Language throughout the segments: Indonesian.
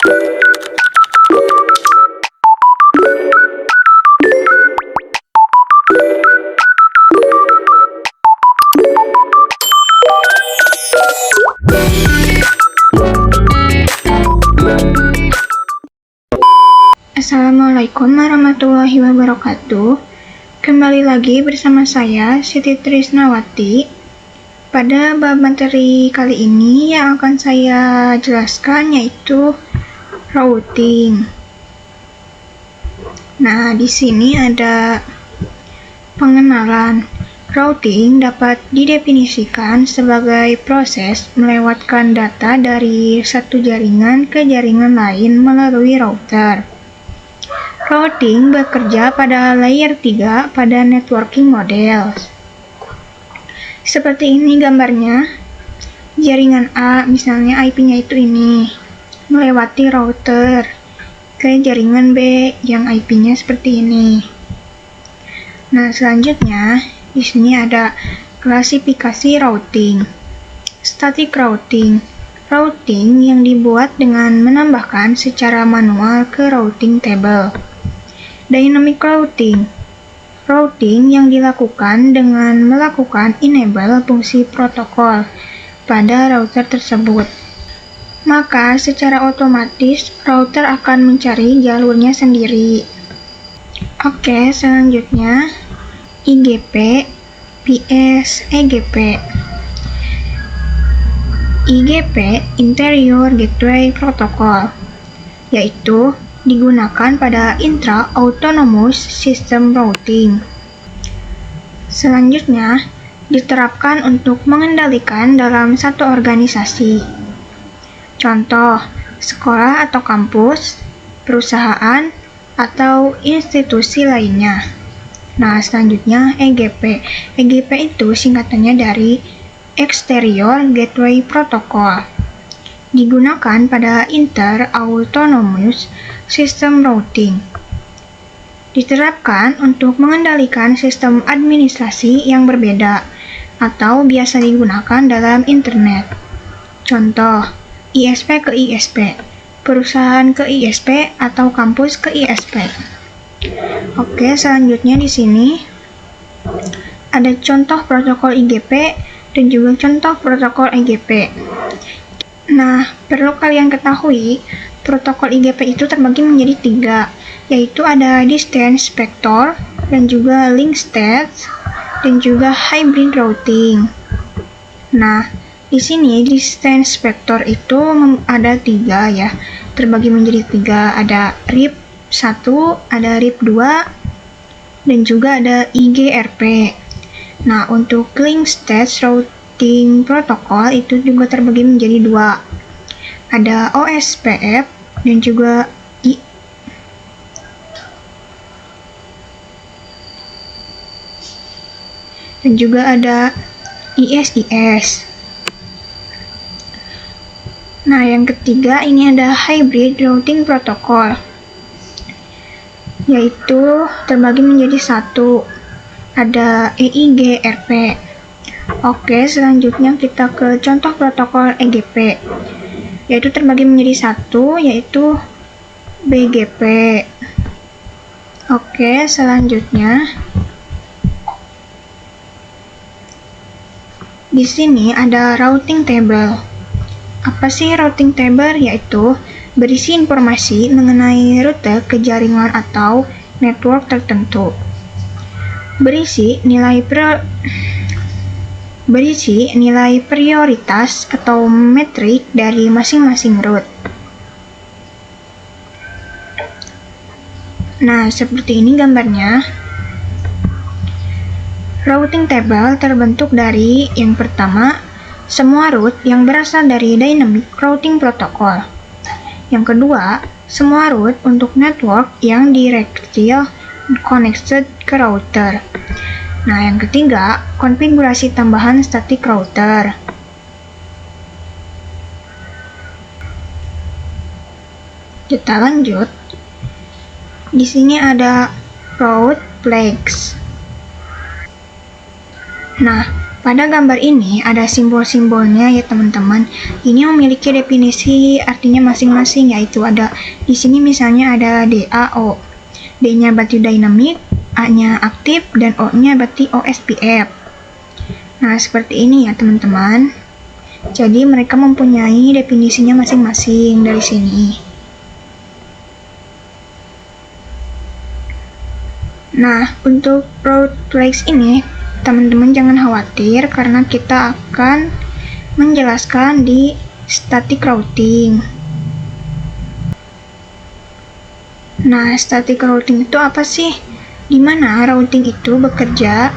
Assalamualaikum warahmatullahi wabarakatuh. Kembali lagi bersama saya, Siti Trisnawati. Pada bab materi kali ini yang akan saya jelaskan yaitu routing. Nah, di sini ada pengenalan. Routing dapat didefinisikan sebagai proses melewatkan data dari satu jaringan ke jaringan lain melalui router. Routing bekerja pada layer 3 pada networking model. Seperti ini gambarnya. Jaringan A, misalnya IP-nya itu ini, melewati router ke jaringan B yang IP-nya seperti ini. Nah, selanjutnya di sini ada klasifikasi routing. Static routing. Routing yang dibuat dengan menambahkan secara manual ke routing table. Dynamic routing. Routing yang dilakukan dengan melakukan enable fungsi protokol pada router tersebut. Maka secara otomatis router akan mencari jalurnya sendiri. Oke, selanjutnya IGP, PS, EGP. IGP, Interior Gateway Protocol, yaitu digunakan pada intra-autonomous system routing. Selanjutnya, diterapkan untuk mengendalikan dalam satu organisasi. Contoh, sekolah atau kampus, perusahaan, atau institusi lainnya. Nah, selanjutnya EGP. EGP itu singkatannya dari Exterior Gateway Protocol. Digunakan pada inter-autonomous system routing. Diterapkan untuk mengendalikan sistem administrasi yang berbeda atau biasa digunakan dalam internet. Contoh, ISP ke ISP, perusahaan ke ISP, atau kampus ke ISP. Oke, selanjutnya di sini ada contoh protokol IGP dan juga contoh protokol EGP. Nah, perlu kalian ketahui, protokol IGP itu terbagi menjadi 3, yaitu ada distance vector, dan juga link state, dan juga hybrid routing. Nah, di sini distance vector itu ada 3 ya, terbagi menjadi 3, ada RIP 1, ada RIP 2, dan juga ada IGRP. Nah, untuk link state routing protokol itu juga terbagi menjadi 2. Ada OSPF dan juga ada ISIS. Nah, yang ketiga ini ada hybrid routing protocol, yaitu terbagi menjadi 1. Ada EIGRP. Oke, selanjutnya kita ke contoh protokol EGP, yaitu terbagi menjadi 1, yaitu BGP. Oke, selanjutnya di sini ada routing table. Apa sih routing table? Yaitu berisi informasi mengenai rute ke jaringan atau network tertentu. Berisi nilai prioritas atau metrik dari masing-masing route. Nah, seperti ini gambarnya. Routing table terbentuk dari yang pertama, semua route yang berasal dari dynamic routing protocol. Yang kedua, semua route untuk network yang directly connected ke router. Nah, yang ketiga, konfigurasi tambahan static router. Kita lanjut. Di sini ada route flags. Nah, pada gambar ini ada simbol-simbolnya ya teman-teman. Ini memiliki definisi artinya masing-masing, yaitu ada di sini misalnya ada DAO. D-nya berarti dynamic, A-nya aktif, dan O-nya berarti OSPF. Nah, seperti ini ya teman-teman. Jadi mereka mempunyai definisinya masing-masing dari sini. Nah, untuk route flags ini, teman-teman jangan khawatir karena kita akan menjelaskan di static routing. Nah, static routing itu apa sih? Di mana routing itu bekerja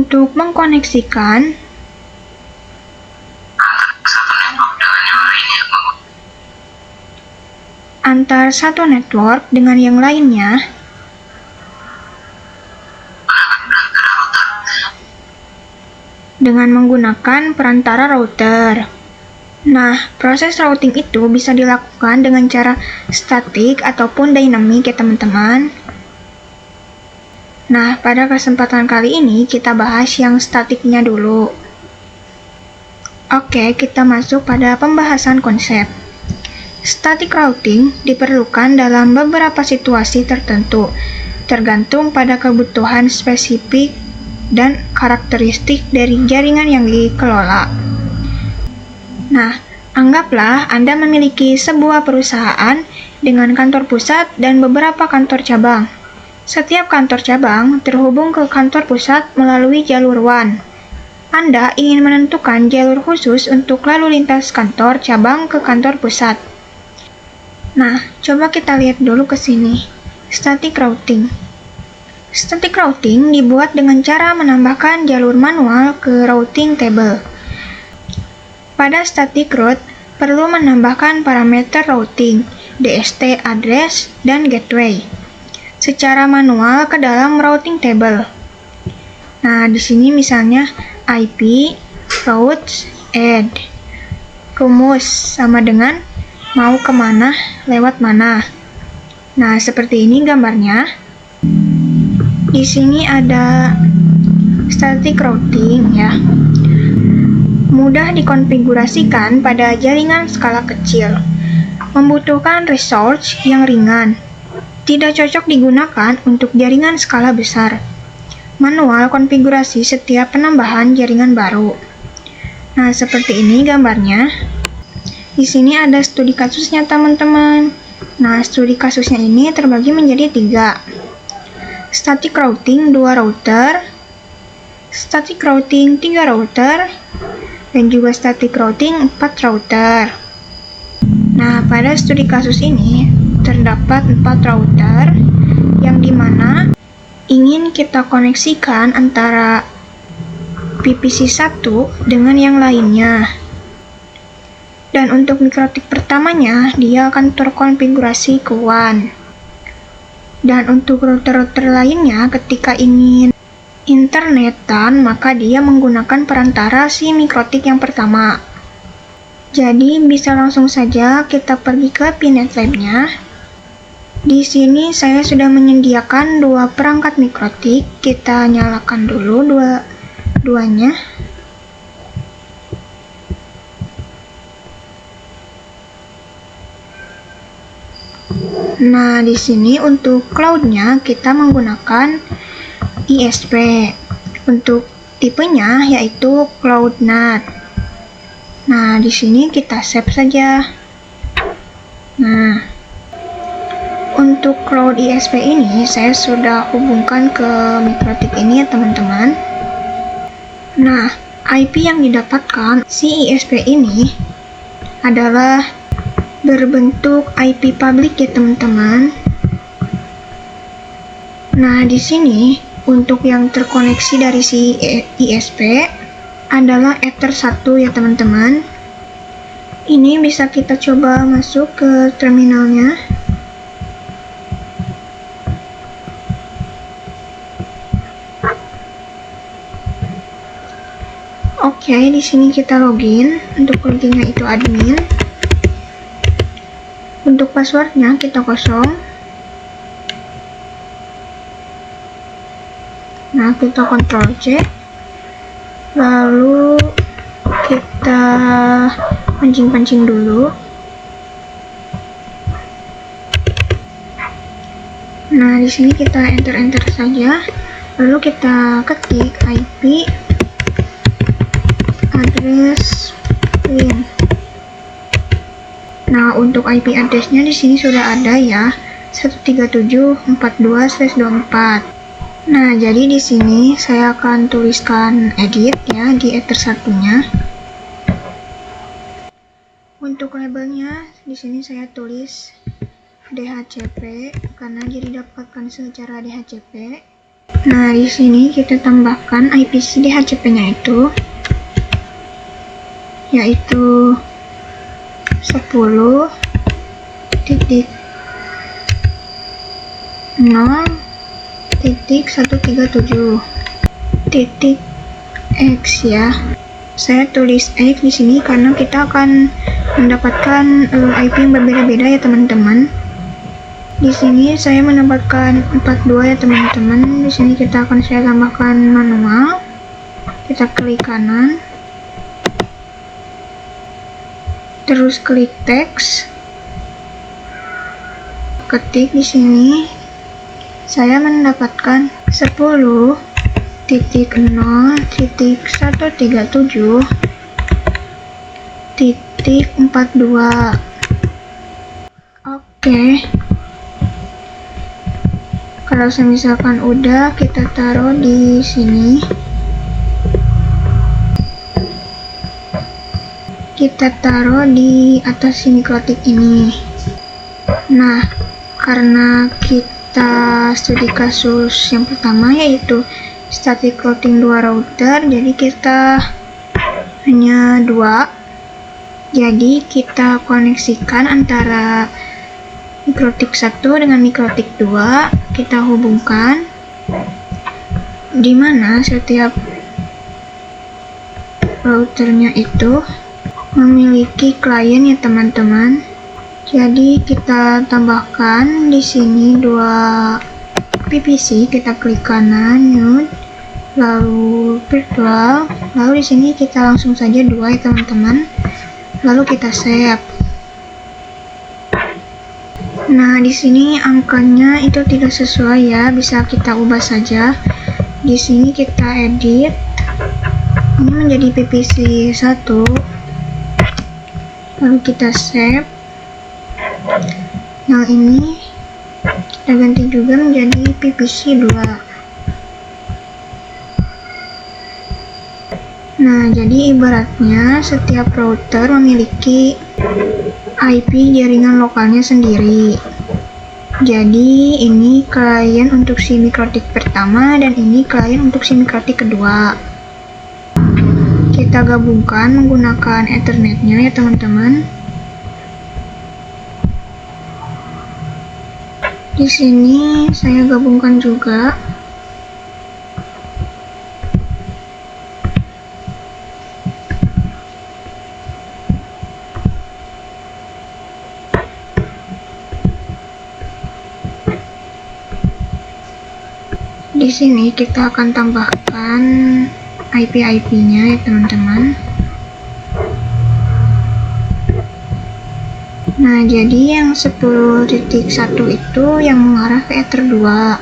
untuk mengkoneksikan antar satu network dengan yang lainnya dengan menggunakan perantara router. Nah, proses routing itu bisa dilakukan dengan cara statik ataupun dynamic ya teman-teman. Nah, pada kesempatan kali ini kita bahas yang statiknya dulu. Oke, kita masuk pada pembahasan konsep. Static routing diperlukan dalam beberapa situasi tertentu, tergantung pada kebutuhan spesifik dan karakteristik dari jaringan yang dikelola. Nah, anggaplah Anda memiliki sebuah perusahaan dengan kantor pusat dan beberapa kantor cabang. Setiap kantor cabang terhubung ke kantor pusat melalui jalur WAN. Anda ingin menentukan jalur khusus untuk lalu lintas kantor cabang ke kantor pusat. Nah, coba kita lihat dulu ke sini. Static routing. Static routing dibuat dengan cara menambahkan jalur manual ke routing table. Pada static route, perlu menambahkan parameter routing, DST address, dan gateway secara manual ke dalam routing table. Nah, di sini misalnya IP, routes, add, rumus sama dengan mau kemana, lewat mana. Nah, seperti ini gambarnya. Di sini ada static routing ya. Mudah dikonfigurasikan pada jaringan skala kecil. Membutuhkan resource yang ringan. Tidak cocok digunakan untuk jaringan skala besar. Manual konfigurasi setiap penambahan jaringan baru. Nah, seperti ini gambarnya. Di sini ada studi kasusnya teman-teman. Nah, studi kasusnya ini terbagi menjadi 3. Static routing 2 router, static routing 3 router, dan juga static routing 4 router. Nah, pada studi kasus ini terdapat 4 router yang dimana ingin kita koneksikan antara PPC 1 dengan yang lainnya. Dan untuk mikrotik pertamanya, dia akan terkonfigurasi ke WAN. Dan untuk router-router lainnya, ketika ingin internetan, maka dia menggunakan perantara si mikrotik yang pertama. Jadi, bisa langsung saja kita pergi ke Pinet Lab-nya. Di sini saya sudah menyediakan 2 perangkat mikrotik. Kita nyalakan dulu duanya. Nah, di sini untuk cloud-nya kita menggunakan ISP. Untuk tipenya yaitu Cloud NAT. Nah, di sini kita save saja. Nah, untuk Cloud ISP ini saya sudah hubungkan ke mikrotik ini ya teman-teman. Nah, IP yang didapatkan si ISP ini adalah berbentuk IP public ya teman-teman. Nah, di sini untuk yang terkoneksi dari si ISP adalah Ether 1 ya teman-teman. Ini bisa kita coba masuk ke terminalnya. Oke, di sini kita login. Untuk loginnya itu admin. Untuk passwordnya kita kosong. Nah, kita Ctrl C, lalu kita pancing-pancing dulu. Nah, di sini kita enter saja, lalu kita ketik IP address link. Nah, untuk IP address-nya di sini sudah ada ya, 137.42/24. Nah, jadi di sini saya akan tuliskan edit ya di Ether 1-nya. Untuk labelnya di sini saya tulis DHCP karena didapatkan secara DHCP. Nah, di sini kita tambahkan IPC DHCP-nya itu yaitu 10.0.137.x ya. Saya tulis X di sini karena kita akan mendapatkan IP yang berbeda-beda ya teman-teman. Di sini saya mendapatkan 42 ya teman-teman. Di sini saya tambahkan manual. Kita klik kanan. Terus klik teks. Ketik di sini. Saya mendapatkan 10.0.137.42. Oke. Kalau misalkan udah, kita taruh di sini. Kita taruh di atas si mikrotik ini. Nah, karena kita studi kasus yang pertama yaitu static routing 2 router, jadi kita hanya 2. Jadi kita koneksikan antara mikrotik 1 dengan mikrotik 2, kita hubungkan, di mana setiap routernya itu memiliki klien ya teman-teman. Jadi kita tambahkan di sini 2 PPC, kita klik kanan new, lalu virtual, lalu di sini kita langsung saja 2 ya teman-teman, lalu kita save. Nah, di sini angkanya itu tidak sesuai ya, bisa kita ubah saja. Di sini kita edit. Ini menjadi PPC 1. Lalu kita save. Yang ini kita ganti juga menjadi PPC 2. Nah, jadi ibaratnya setiap router memiliki IP jaringan lokalnya sendiri. Jadi ini klien untuk si mikrotik pertama dan ini klien untuk si mikrotik kedua. Kita gabungkan menggunakan Ethernetnya ya teman-teman. Di sini saya gabungkan juga. Di sini kita akan tambahkan IP-nya ya teman-teman. Nah, jadi yang 10.1 itu yang mengarah ke Ether 2.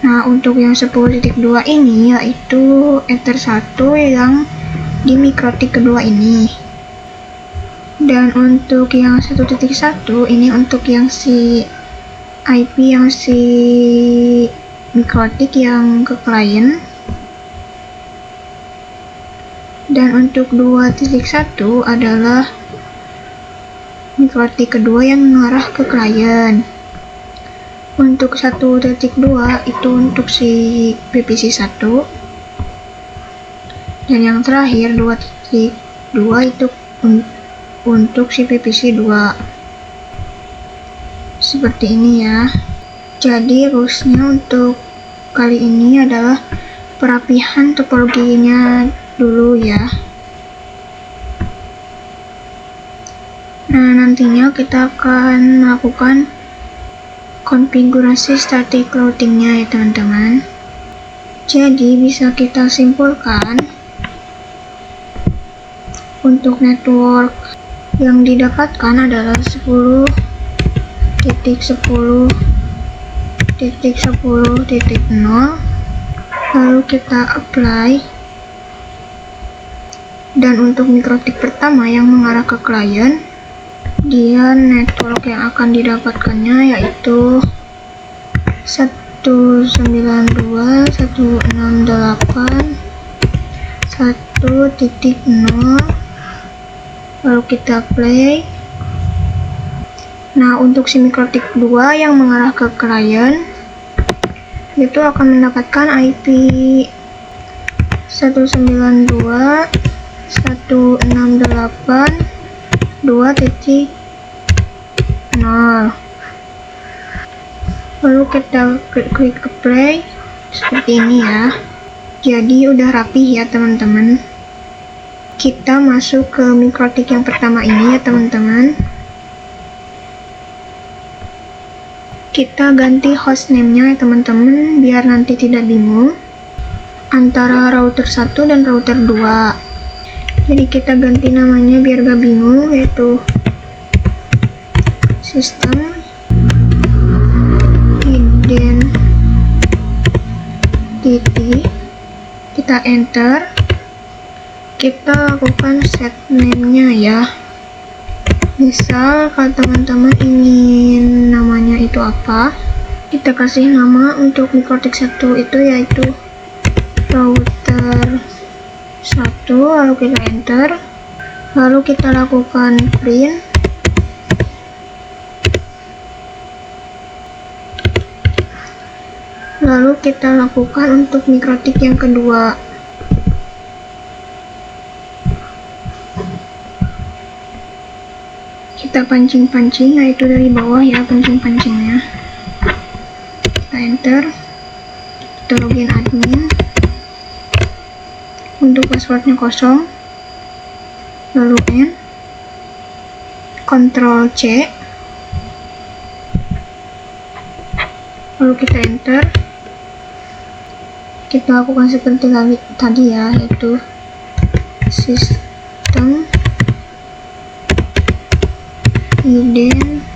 Nah, untuk yang 10.2 ini yaitu Ether 1 yang di mikrotik kedua ini. Dan untuk yang 1.1 ini untuk yang si IP yang si mikrotik yang ke klien, dan untuk 2.1 adalah mikrotik kedua yang mengarah ke klien. Untuk 1.2 itu untuk si PPC 1, dan yang terakhir 2.2 itu untuk si PPC 2. Seperti ini ya. Jadi rules-nya untuk kali ini adalah perapihan topologinya dulu ya. Nah, nantinya kita akan melakukan konfigurasi static routing-nya ya teman-teman. Jadi bisa kita simpulkan untuk network yang didapatkan adalah 10.10.10.0, lalu kita apply, dan untuk mikrotik pertama yang mengarah ke klien, dia network yang akan didapatkannya yaitu 192.168.1.0, lalu kita play. Nah, untuk si mikrotik 2 yang mengarah ke klien itu akan mendapatkan IP 192.168.2.0. Lalu kita klik play seperti ini ya. Jadi udah rapi ya teman-teman. Kita masuk ke mikrotik yang pertama ini ya teman-teman. Kita ganti hostname-nya ya teman-teman, biar nanti tidak bingung antara router 1 dan router 2. Jadi kita ganti namanya biar gak bingung, yaitu sistem identity. Kita enter, kita lakukan set name-nya ya. Misal kalau teman-teman ingin namanya itu apa, kita kasih nama untuk mikrotik 1 itu yaitu router 1, lalu kita enter, lalu kita lakukan print, lalu kita lakukan untuk mikrotik yang kedua. Kita pancing-pancing, yaitu dari bawah ya pancing-pancingnya. Kita enter, kita login admin, untuk passwordnya kosong, lalu N, Ctrl C, lalu kita enter. Kita lakukan seperti tadi ya, yaitu sistem identity,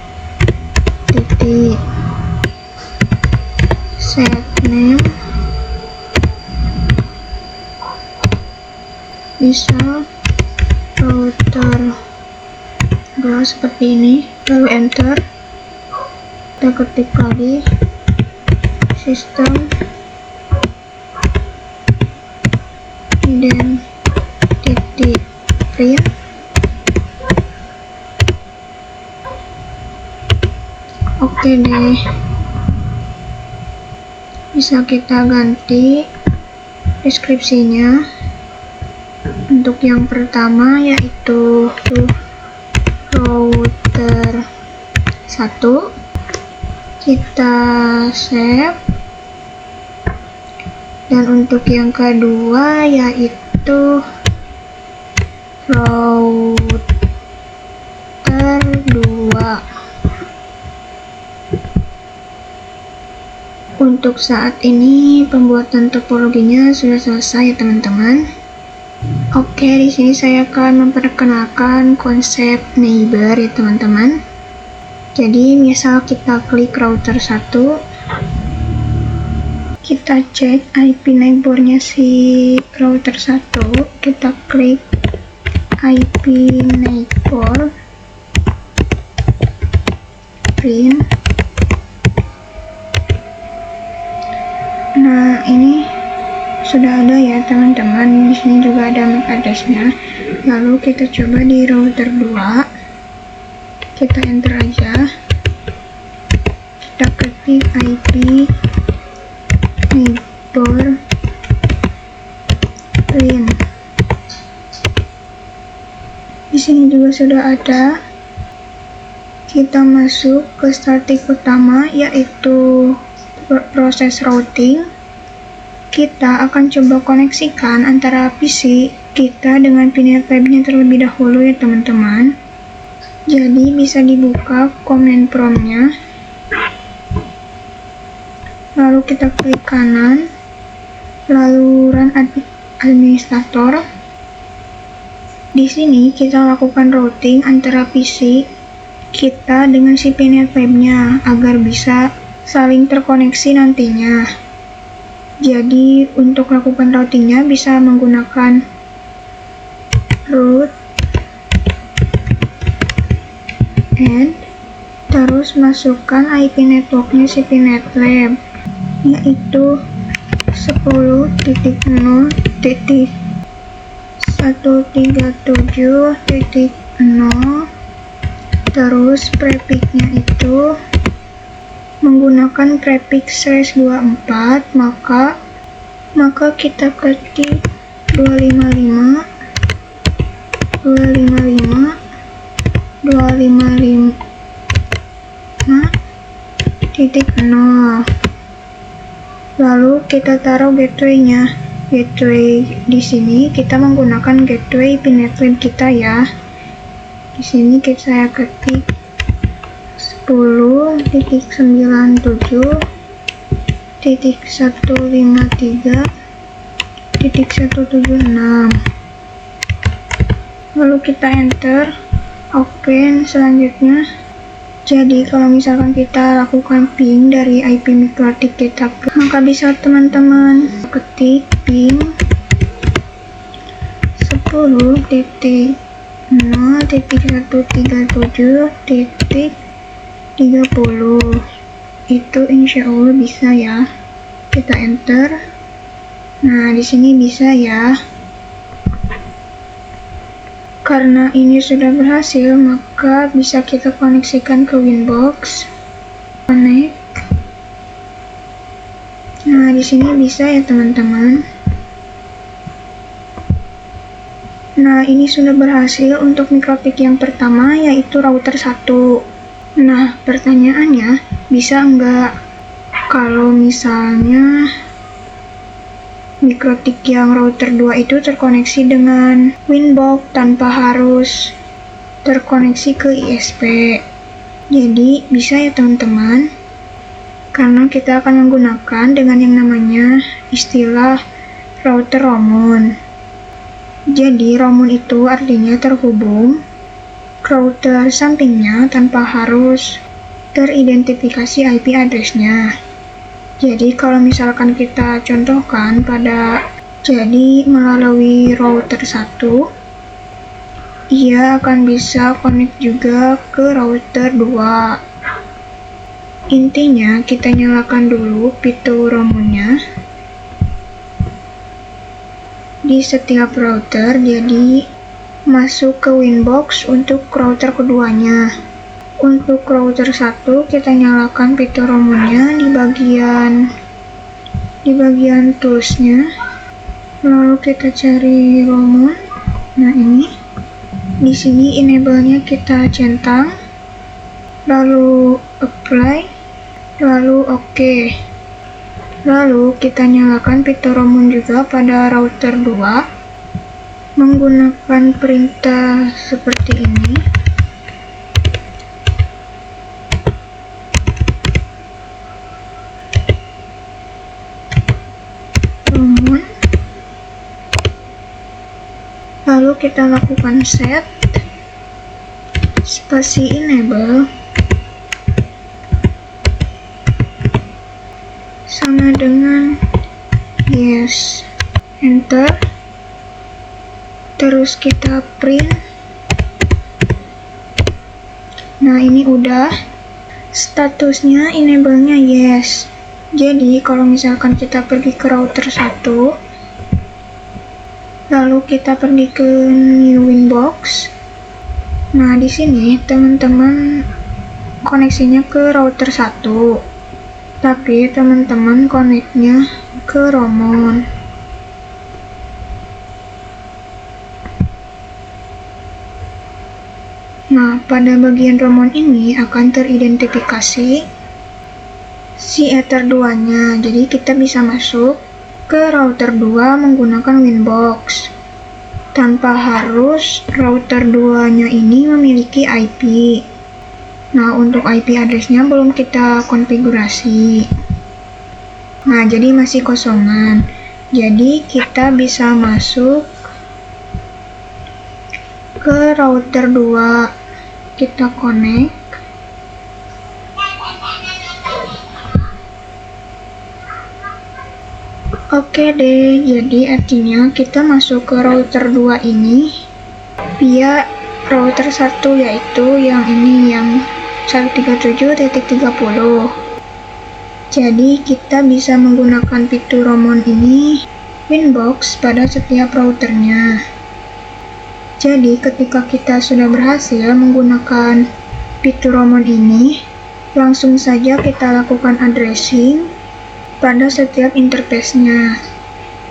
set name, bisa router 2 seperti ini, lalu enter. Kita ketik lagi sistem identity print. Oke deh, bisa kita ganti deskripsinya. Untuk yang pertama yaitu router 1, kita save, dan untuk yang kedua yaitu router 2. Untuk saat ini pembuatan topologinya sudah selesai ya teman-teman. Oke, di sini saya akan memperkenalkan konsep neighbor ya teman-teman. Jadi misal kita klik router 1, kita cek IP neighbornya si router 1, kita klik IP neighbor, print. Nah, ini sudah ada ya teman-teman. Di sini juga ada MAC address-nya. Lalu kita coba di router 2. Kita enter aja. Kita ketik IP neighbor print. Di sini juga sudah ada. Kita masuk ke statik utama yaitu proses routing. Kita akan coba koneksikan antara PC kita dengan Pineer Tab-nya terlebih dahulu ya teman-teman. Jadi bisa dibuka command prompt-nya, lalu kita klik kanan, Lalu run administrator. Di sini kita lakukan routing antara PC kita dengan si VNet webnya agar bisa saling terkoneksi nantinya. Jadi untuk lakukan routingnya bisa menggunakan root and terus masukkan IP networknya si VNet Lab, yaitu 10.137.0. terus prefixnya itu menggunakan prefix /24, maka kita ketik 255.255.0. Lalu kita taruh gateway-nya. Gateway di sini kita menggunakan gateway VNet Lab kita ya. Di sini saya ketik 10.153.156. Lalu kita enter. Open selanjutnya. Jadi kalau misalkan kita lakukan ping dari IP MikroTik kita, maka bisa teman-teman ketik ping 10.0.137.30. Itu insya Allah bisa ya. Kita enter. Nah, di sini bisa ya. Karena ini sudah berhasil, maka bisa kita koneksikan ke Winbox. Connect. Nah, di sini bisa ya teman-teman. Nah, ini sudah berhasil untuk MikroTik yang pertama, yaitu router 1. Nah, pertanyaannya, bisa enggak kalau misalnya MikroTik yang router 2 itu terkoneksi dengan Winbox tanpa harus terkoneksi ke ISP. Jadi bisa ya teman-teman, karena kita akan menggunakan dengan yang namanya istilah router roaming. Jadi roaming itu artinya terhubung ke router sampingnya tanpa harus teridentifikasi IP address-nya. Jadi kalau misalkan kita contohkan jadi melalui router 1, ia akan bisa connect juga ke router 2. Intinya kita nyalakan dulu fitur roaming-nya di setiap router, jadi masuk ke Winbox untuk router keduanya. Untuk router 1 kita nyalakan fitur roaming-nya di bagian toolsnya. Lalu kita cari roaming. Nah, ini di sini enable-nya kita centang, lalu apply, lalu OK. Lalu kita nyalakan fitur roaming juga pada router 2 menggunakan perintah seperti ini. Lalu kita lakukan set spasi enable sama dengan yes, enter, terus kita print. Nah, ini udah statusnya enable-nya yes. Jadi kalau misalkan kita pergi ke router 1, lalu kita pergi ke new Winbox. Nah, di sini teman-teman koneksinya ke router 1, tapi teman-teman koneknya ke roaming. Nah, pada bagian roaming ini akan teridentifikasi si Ether 2-nya. Jadi kita bisa masuk ke router 2 menggunakan Winbox tanpa harus router 2-nya ini memiliki IP. Nah, untuk IP address-nya belum kita konfigurasi. Nah, jadi masih kosongan. Jadi kita bisa masuk ke router 2, kita connect. Oke deh, jadi artinya kita masuk ke router 2 ini via router 1, yaitu yang ini, yang 137.30. Jadi kita bisa menggunakan fitur Romon ini Winbox pada setiap routernya. Jadi ketika kita sudah berhasil menggunakan fitur Romon ini, langsung saja kita lakukan addressing pada setiap interface-nya.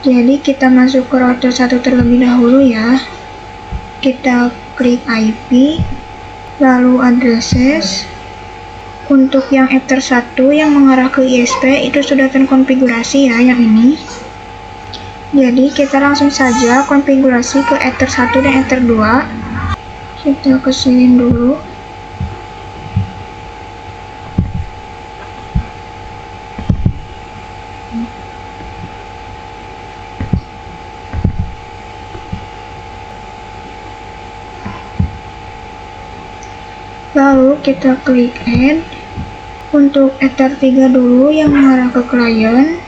Jadi kita masuk ke router 1 terlebih dahulu ya. Kita klik IP, lalu addresses. Untuk yang Ether 1 yang mengarah ke ISP itu sudah terkonfigurasi ya, yang ini. Jadi kita langsung saja konfigurasi ke Ether 1 dan Ether 2. Kita kesini dulu. Lalu kita klik add. Untuk Ether 3 dulu yang mengarah ke klien,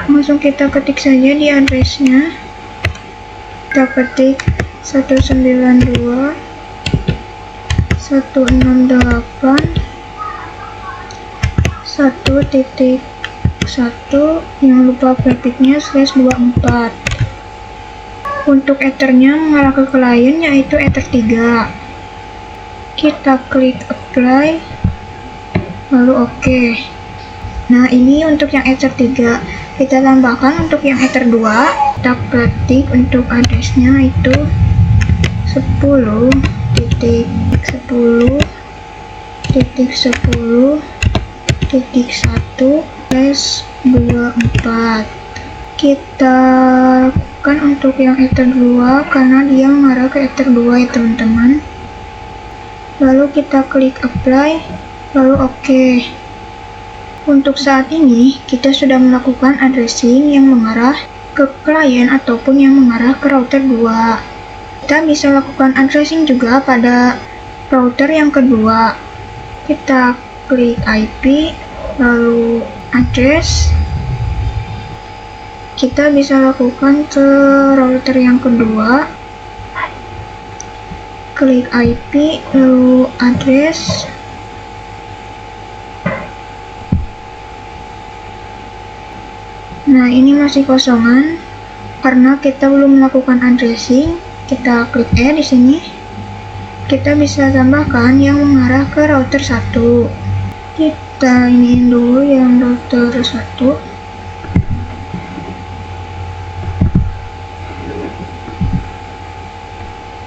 langsung kita ketik saja di address-nya. Kita ketik 192.168.1.1, jangan lupa prefixnya /24. Untuk Ethernya mengarah ke klien yaitu Ether 3. Kita klik apply, lalu oke. Nah, ini untuk yang Ether 3. Kita tambahkan untuk yang Ether 2, kita ketik untuk address-nya itu 10.10.10.1/24. Kita lakukan untuk yang Ether 2 karena dia mengarah ke Ether 2 ya teman-teman. Lalu kita klik apply, lalu oke. Untuk saat ini kita sudah melakukan addressing yang mengarah ke klien ataupun yang mengarah ke router 2. Kita bisa lakukan addressing juga pada router yang kedua. Kita klik IP, lalu address. Kita bisa lakukan ke router yang kedua. Klik IP, lalu address. Nah, ini masih kosongan karena kita belum melakukan addressing. Kita klik E di sini. Kita bisa tambahkan yang mengarah ke router 1. Kita iniin dulu yang router 1.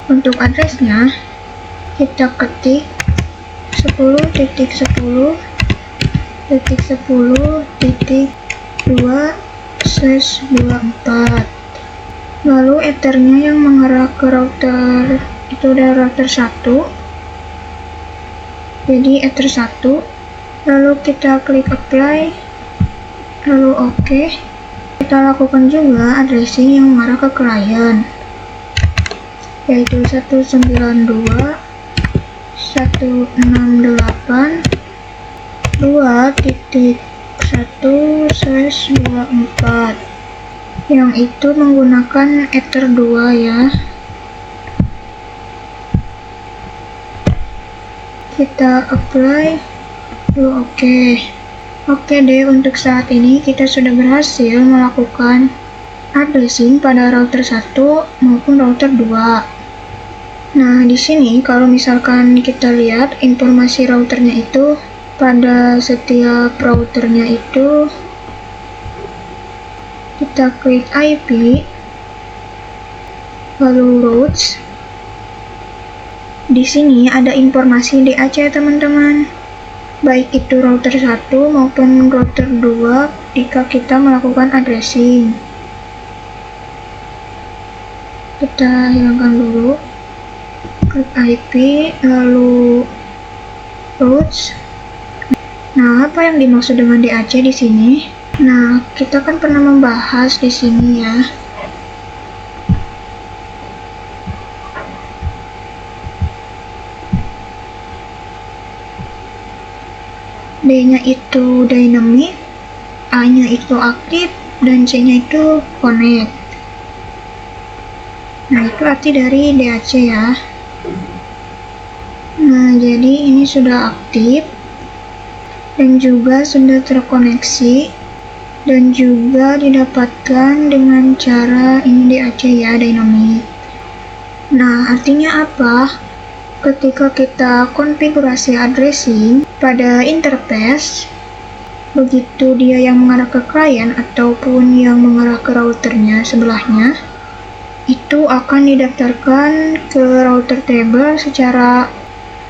Untuk addressnya kita ketik 10.10.10.2/24. Lalu Ethernya yang mengarah ke router itu adalah router 1. Jadi Ether 1. Lalu kita klik apply, lalu oke. Kita lakukan juga addressing yang mengarah ke klien, yaitu 192.2.1/24, yang itu menggunakan Ether 2 ya. Kita apply, lalu oke. Oke deh, untuk saat ini kita sudah berhasil melakukan addressing pada router 1 maupun router 2. Nah, di sini kalau misalkan kita lihat informasi routernya itu, pada setiap routernya itu kita klik IP, lalu routes. Di sini ada informasi DAC teman-teman, baik itu router 1 maupun router 2 jika kita melakukan addressing. Kita hilangkan dulu. Klik IP, lalu routes. Nah, apa yang dimaksud dengan DAC di sini? Nah, kita kan pernah membahas di sini ya. D-nya itu dynamic, A-nya itu aktif, dan C-nya itu connect. Nah, itu arti dari DAC ya. Nah, jadi ini sudah aktif, dan juga sudah terkoneksi, dan juga didapatkan dengan cara ini DAC ya, dynamic. Nah, artinya apa? Ketika kita konfigurasi addressing pada interface, begitu dia yang mengarah ke klien ataupun yang mengarah ke routernya sebelahnya, itu akan didaftarkan ke router table secara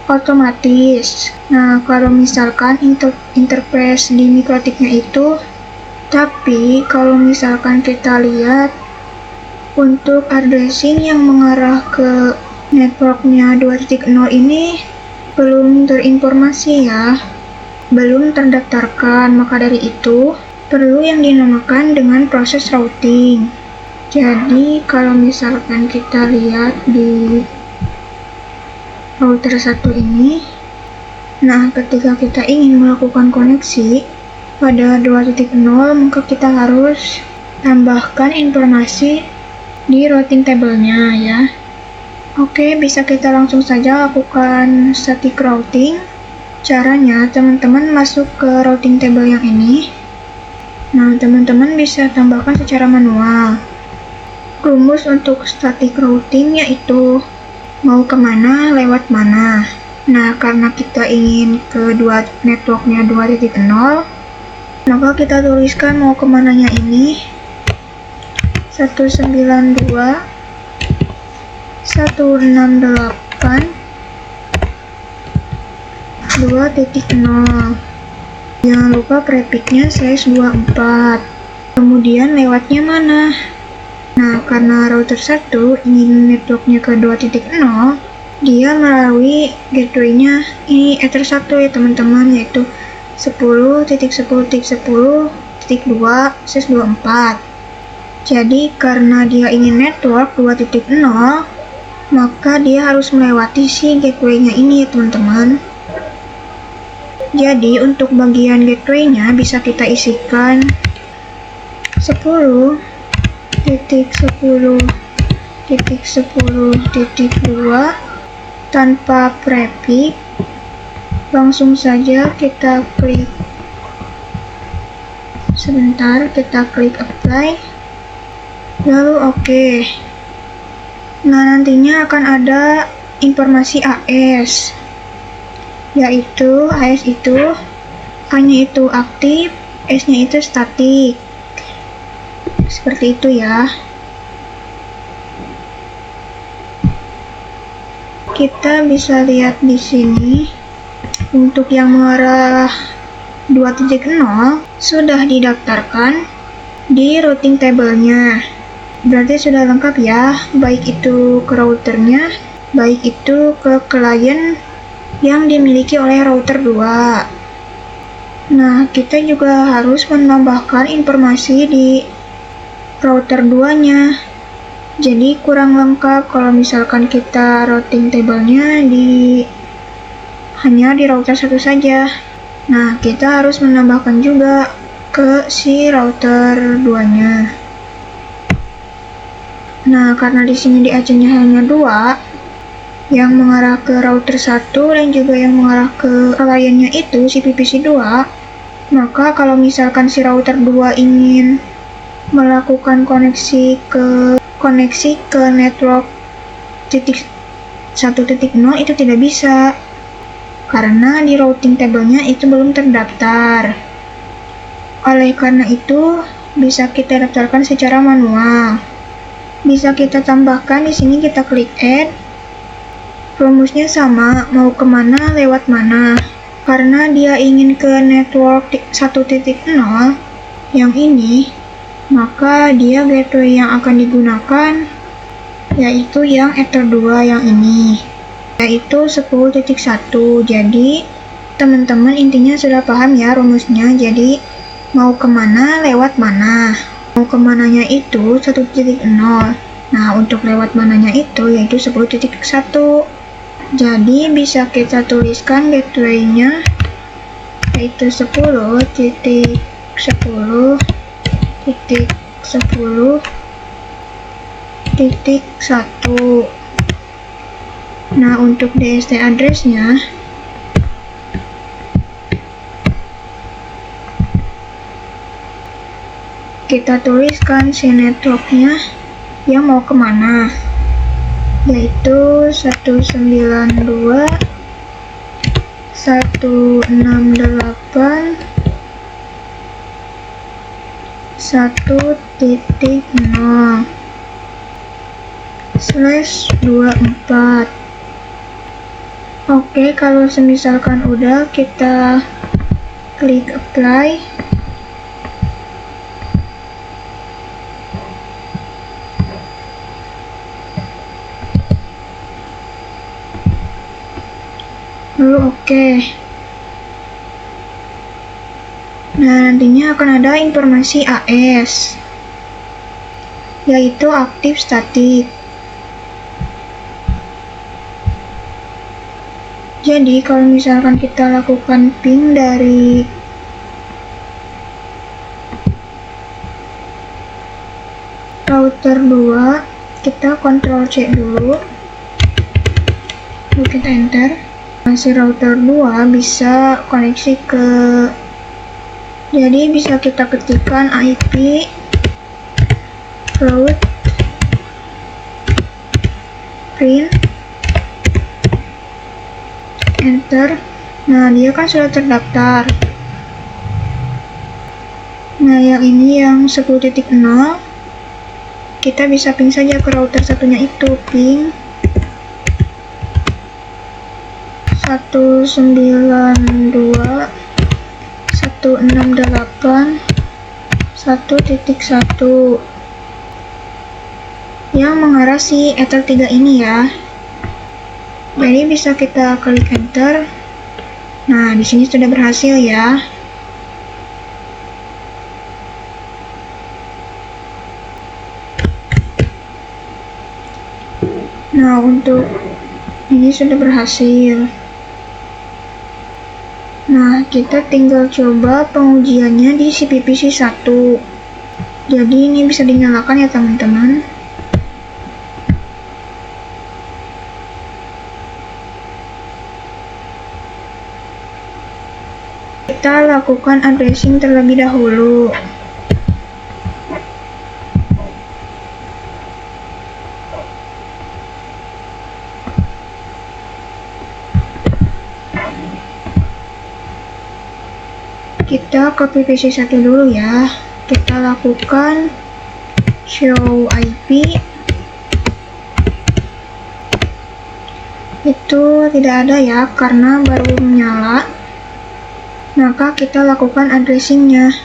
otomatis. Nah, kalau misalkan interface di MikroTik-nya itu, tapi kalau misalkan kita lihat untuk addressing yang mengarah ke networknya 2.0 ini belum terinformasi ya, belum terdaftarkan, maka dari itu perlu yang dinamakan dengan proses routing. Jadi kalau misalkan kita lihat di router 1 ini, nah ketika kita ingin melakukan koneksi pada 2.0, maka kita harus tambahkan informasi di routing table-nya ya. Oke, bisa kita langsung saja lakukan static routing. Caranya, teman-teman masuk ke routing table yang ini. Nah, teman-teman bisa tambahkan secara manual. Rumus untuk static routing yaitu mau kemana, lewat mana. Nah, karena kita ingin ke networknya 2.0, maka kita tuliskan mau kemananya ini 192.168.2.0. Jangan lupa prefixnya /24. Kemudian lewatnya mana? Nah, karena router 1 ingin networknya ke 2.0, dia melalui gateway-nya ini Ether 1 ya teman-teman, yaitu 10.10.10.2/24. Jadi karena dia ingin network 2.0, maka dia harus melewati si gateway-nya ini ya teman-teman. Jadi untuk bagian gateway-nya bisa kita isikan 10.10.10.2 tanpa prefix. Langsung saja kita klik, sebentar, kita klik apply, lalu oke. Nah, nantinya akan ada informasi AS, yaitu AS itu A-nya itu aktif, S-nya itu statik. Seperti itu ya. Kita bisa lihat di sini untuk yang mengarah 2.0 sudah didaftarkan di routing table-nya. Berarti sudah lengkap ya, baik itu ke routernya, baik itu ke klien yang dimiliki oleh router 2. Nah, kita juga harus menambahkan informasi di router 2-nya. Jadi kurang lengkap kalau misalkan kita routing table-nya hanya di router 1 saja. Nah, kita harus menambahkan juga ke si router 2-nya. Nah, karena di sini DAC-nya hanya 2, yang mengarah ke router 1 dan juga yang mengarah ke kliennya itu si PPC 2, maka kalau misalkan si router 2 ingin melakukan koneksi ke network 1.0 itu tidak bisa, karena di routing table-nya itu belum terdaftar. Oleh karena itu, bisa kita daftarkan secara manual. Bisa kita tambahkan di sini, kita klik add. Rumusnya sama, mau kemana, lewat mana. Karena dia ingin ke network 1.0 yang ini, maka dia gateway yang akan digunakan yaitu yang Ether 2 yang ini, yaitu 10.1. Jadi teman-teman intinya sudah paham ya rumusnya. Jadi mau kemana, lewat mana. Mau kemananya itu 1.0. Nah, untuk lewat mananya itu yaitu 10.1. Jadi bisa kita tuliskan gateway-nya yaitu 10.10.10.1. Nah, untuk DST address-nya kita tuliskan si network-nya yang mau kemana, yaitu 192.168.1.0/24. Oke, kalau semisalkan udah, kita klik apply. Lalu oke. Nah, nantinya akan ada informasi AS, yaitu aktif statik. Jadi kalau misalkan kita lakukan ping dari router 2, kita Ctrl C dulu, lalu kita enter. Si router 2 bisa koneksi ke, jadi bisa kita ketikkan IP route print, enter. Nah, dia kan sudah terdaftar. Nah, yang ini yang 10.0, kita bisa ping saja ke router satunya itu, ping 192.168.1.1 yang mengarah si Ether 3 ini ya. Jadi bisa kita klik enter. Nah, di sini sudah berhasil ya. Nah, untuk ini sudah berhasil. Nah, kita tinggal coba pengujiannya di CPVC 1. Jadi ini bisa dinyalakan ya teman-teman. Kita lakukan addressing terlebih dahulu. Kita copy PC1 dulu ya. Kita lakukan show IP. Itu tidak ada ya, karena baru menyala. Maka kita lakukan addressingnya.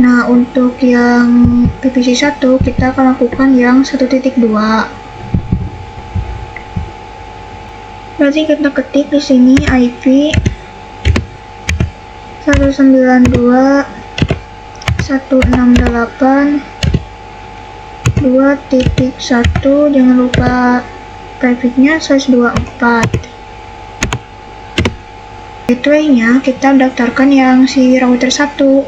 Nah, untuk yang PVC1 kita akan lakukan yang 1.2. Berarti kita ketik di sini IP 192.168.2.1, jangan lupa prefix-nya /24. Gateway-nya kita daftarkan yang si router 1.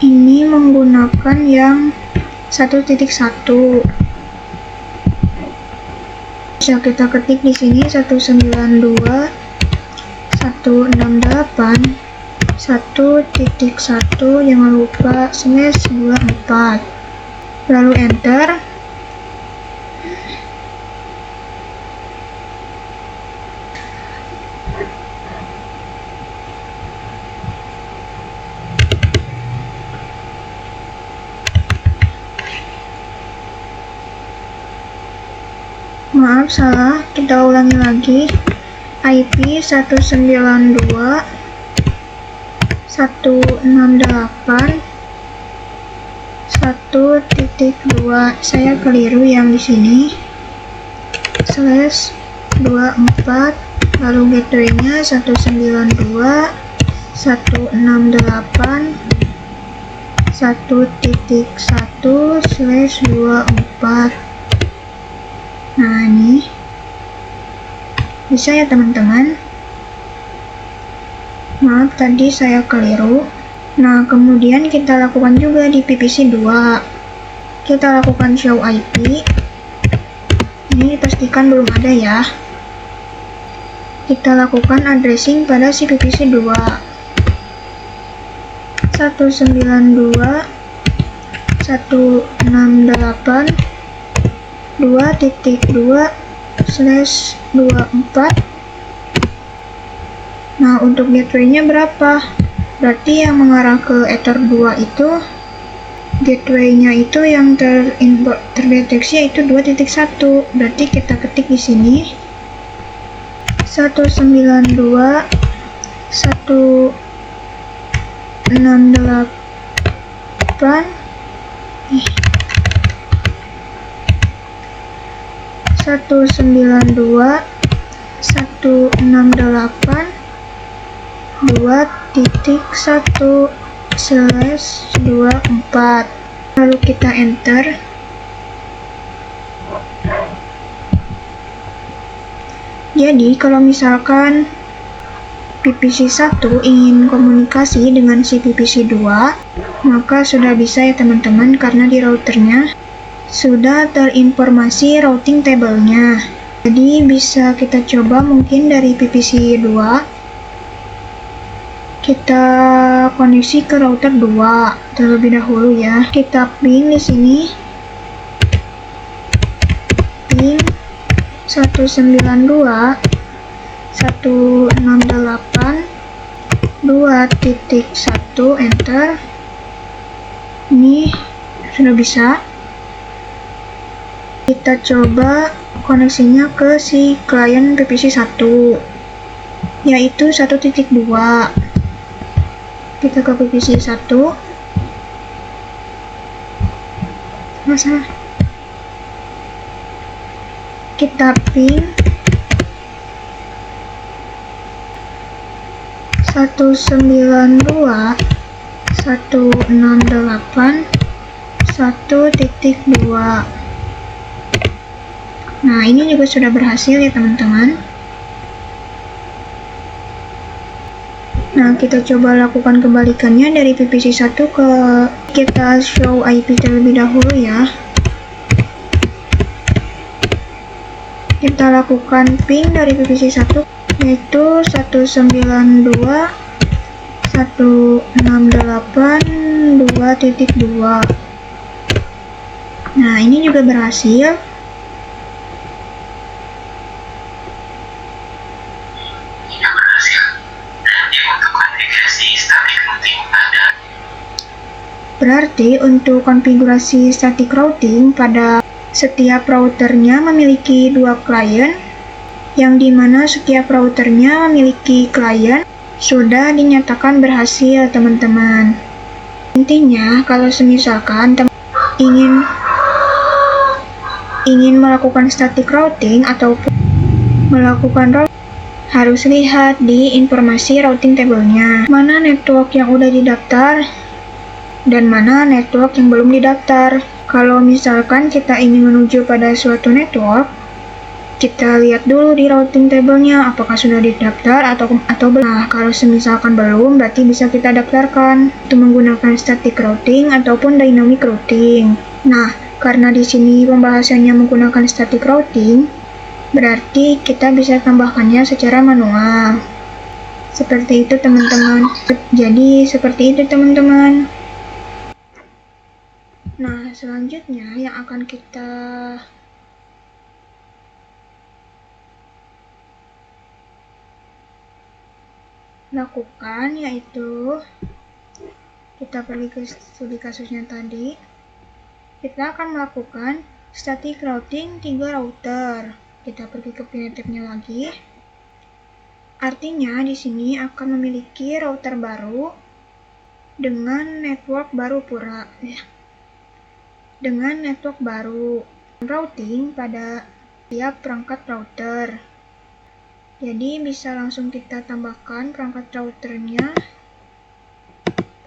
Ini menggunakan yang 1.1. Bisa kita ketik di sini 192.168.1.1, jangan lupa /24. Lalu enter. Maaf, salah. Kita ulangi lagi. IP 192.168.1.2. Saya keliru yang di sini. /24. Lalu gateway-nya 192 168.1.1/24. Nah, ini bisa ya teman-teman. Maaf tadi saya keliru. Nah, kemudian kita lakukan juga di PPC 2. Kita lakukan show IP. Ini pastikan belum ada ya. Kita lakukan addressing pada si PPC 2. 192.168.2.2/24. Nah, untuk gateway-nya berapa? Berarti yang mengarah ke Ether 2 itu, gateway-nya itu yang terdeteksi yaitu 2.1. Berarti kita ketik di sini 192.168.2.1/24. Lalu kita enter. Jadi kalau misalkan PPC 1 ingin komunikasi dengan si PPC 2, maka sudah bisa ya teman-teman, karena di routernya sudah terinformasi routing table-nya. Jadi bisa kita coba mungkin dari PPC 2 kita koneksi ke router 2 terlebih dahulu ya. Kita ping di sini, ping 192.168.2.1, enter. Ini sudah bisa. Kita coba koneksinya ke si klien PPC 1, yaitu 1.2. Kita ke PPC 1. Masalah. Kita ping 192.168.1.2. Nah, ini juga sudah berhasil ya teman-teman. Nah, kita coba lakukan kebalikannya dari PPC 1 ke, kita show IP terlebih dahulu ya. Kita lakukan ping dari PPC 1 yaitu 192.168.2.2. Nah, ini juga berhasil. Berarti untuk konfigurasi static routing pada setiap routernya memiliki 2 klien, yang dimana setiap routernya memiliki klien sudah dinyatakan berhasil teman-teman. Intinya kalau semisalkan ingin melakukan static routing ataupun melakukan routing, harus lihat di informasi routing table-nya, mana network yang udah didaftar dan mana network yang belum didaftar. Kalau misalkan kita ingin menuju pada suatu network, kita lihat dulu di routing table-nya apakah sudah didaftar atau belum. Nah, kalau misalkan belum, berarti bisa kita daftarkan untuk menggunakan static routing ataupun dynamic routing. Nah, karena di sini pembahasannya menggunakan static routing, berarti kita bisa tambahkannya secara manual. Seperti itu teman-teman. Jadi seperti itu teman-teman. Nah, selanjutnya yang akan kita lakukan yaitu kita pergi ke studi kasusnya tadi. Kita akan melakukan static routing 3 router. Kita pergi ke primitive-nya lagi. Artinya di sini akan memiliki router baru dengan network baru pula. Dengan network baru, routing pada tiap perangkat router. Jadi bisa langsung kita tambahkan perangkat routernya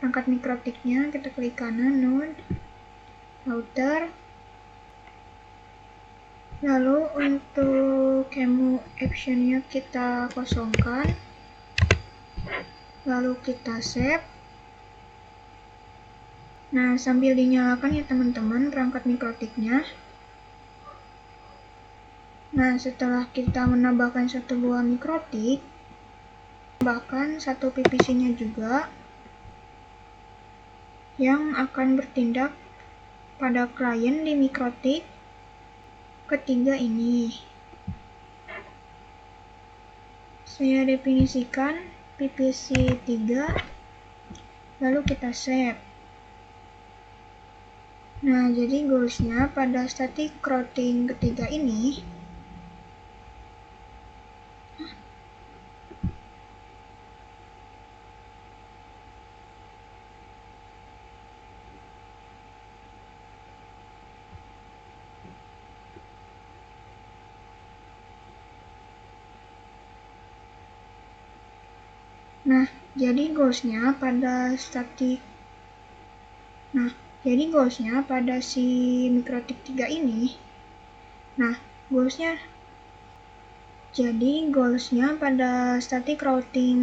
perangkat mikrotiknya, kita klik kanan, node, router. Lalu untuk QEMU actionnya kita kosongkan. Lalu kita save. Nah, sambil dinyalakan ya teman-teman perangkat mikrotiknya. Nah, setelah kita menambahkan satu buah mikrotik, tambahkan satu PVC-nya juga yang akan bertindak pada klien di mikrotik ketiga ini. Saya definisikan PVC 3, lalu kita save. Nah, jadi goalsnya pada static routing ketiga ini, jadi goalsnya pada si mikrotik 3 ini. Goalsnya pada static routing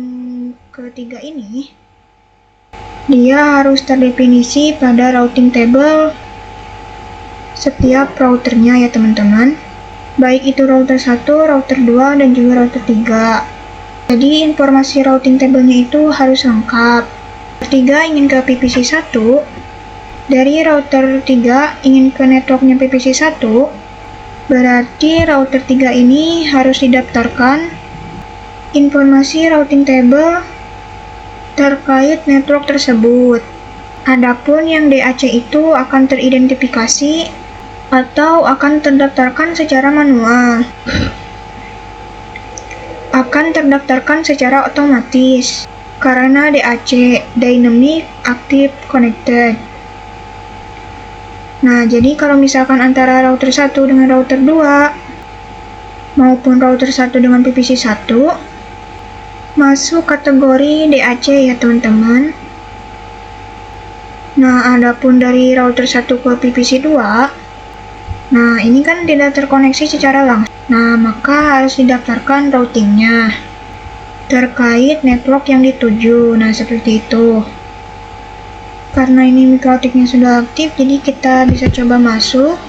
ketiga ini, dia harus terdefinisi pada routing table setiap routernya ya teman-teman. Baik itu router 1, router 2, dan juga router 3. Jadi informasi routing table-nya itu harus lengkap. Router 3 ingin ke PVC 1, dari router 3 ingin ke networknya PVC 1, berarti router 3 ini harus didaftarkan informasi routing table terkait network tersebut. Adapun yang DAC itu akan teridentifikasi atau akan terdaftarkan secara manual. Akan terdaftarkan secara otomatis karena DAC, Dynamic Active Connected. Nah, jadi kalau misalkan antara router 1 dengan router 2 maupun router 1 dengan PVC 1 masuk kategori DAC ya teman-teman. Nah, adapun dari router 1 ke PVC 2, nah ini kan tidak terkoneksi secara langsung. Nah, maka harus didaftarkan routingnya terkait network yang dituju. Nah, seperti itu. Karena ini mikrotiknya sudah aktif, jadi kita bisa coba masuk.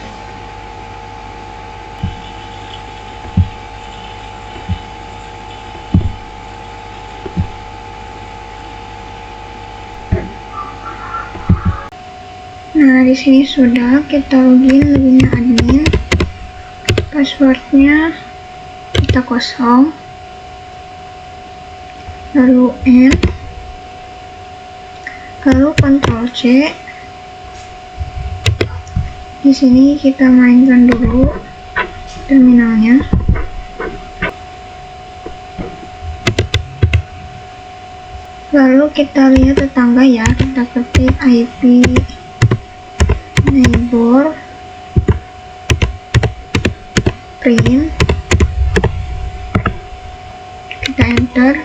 Nah, di sini sudah kita loginnya admin. Passwordnya kita kosong, lalu N, lalu Ctrl C. Di sini kita mainkan dulu terminalnya. Lalu kita lihat tetangga ya, kita ketik IP neighbor print, kita enter.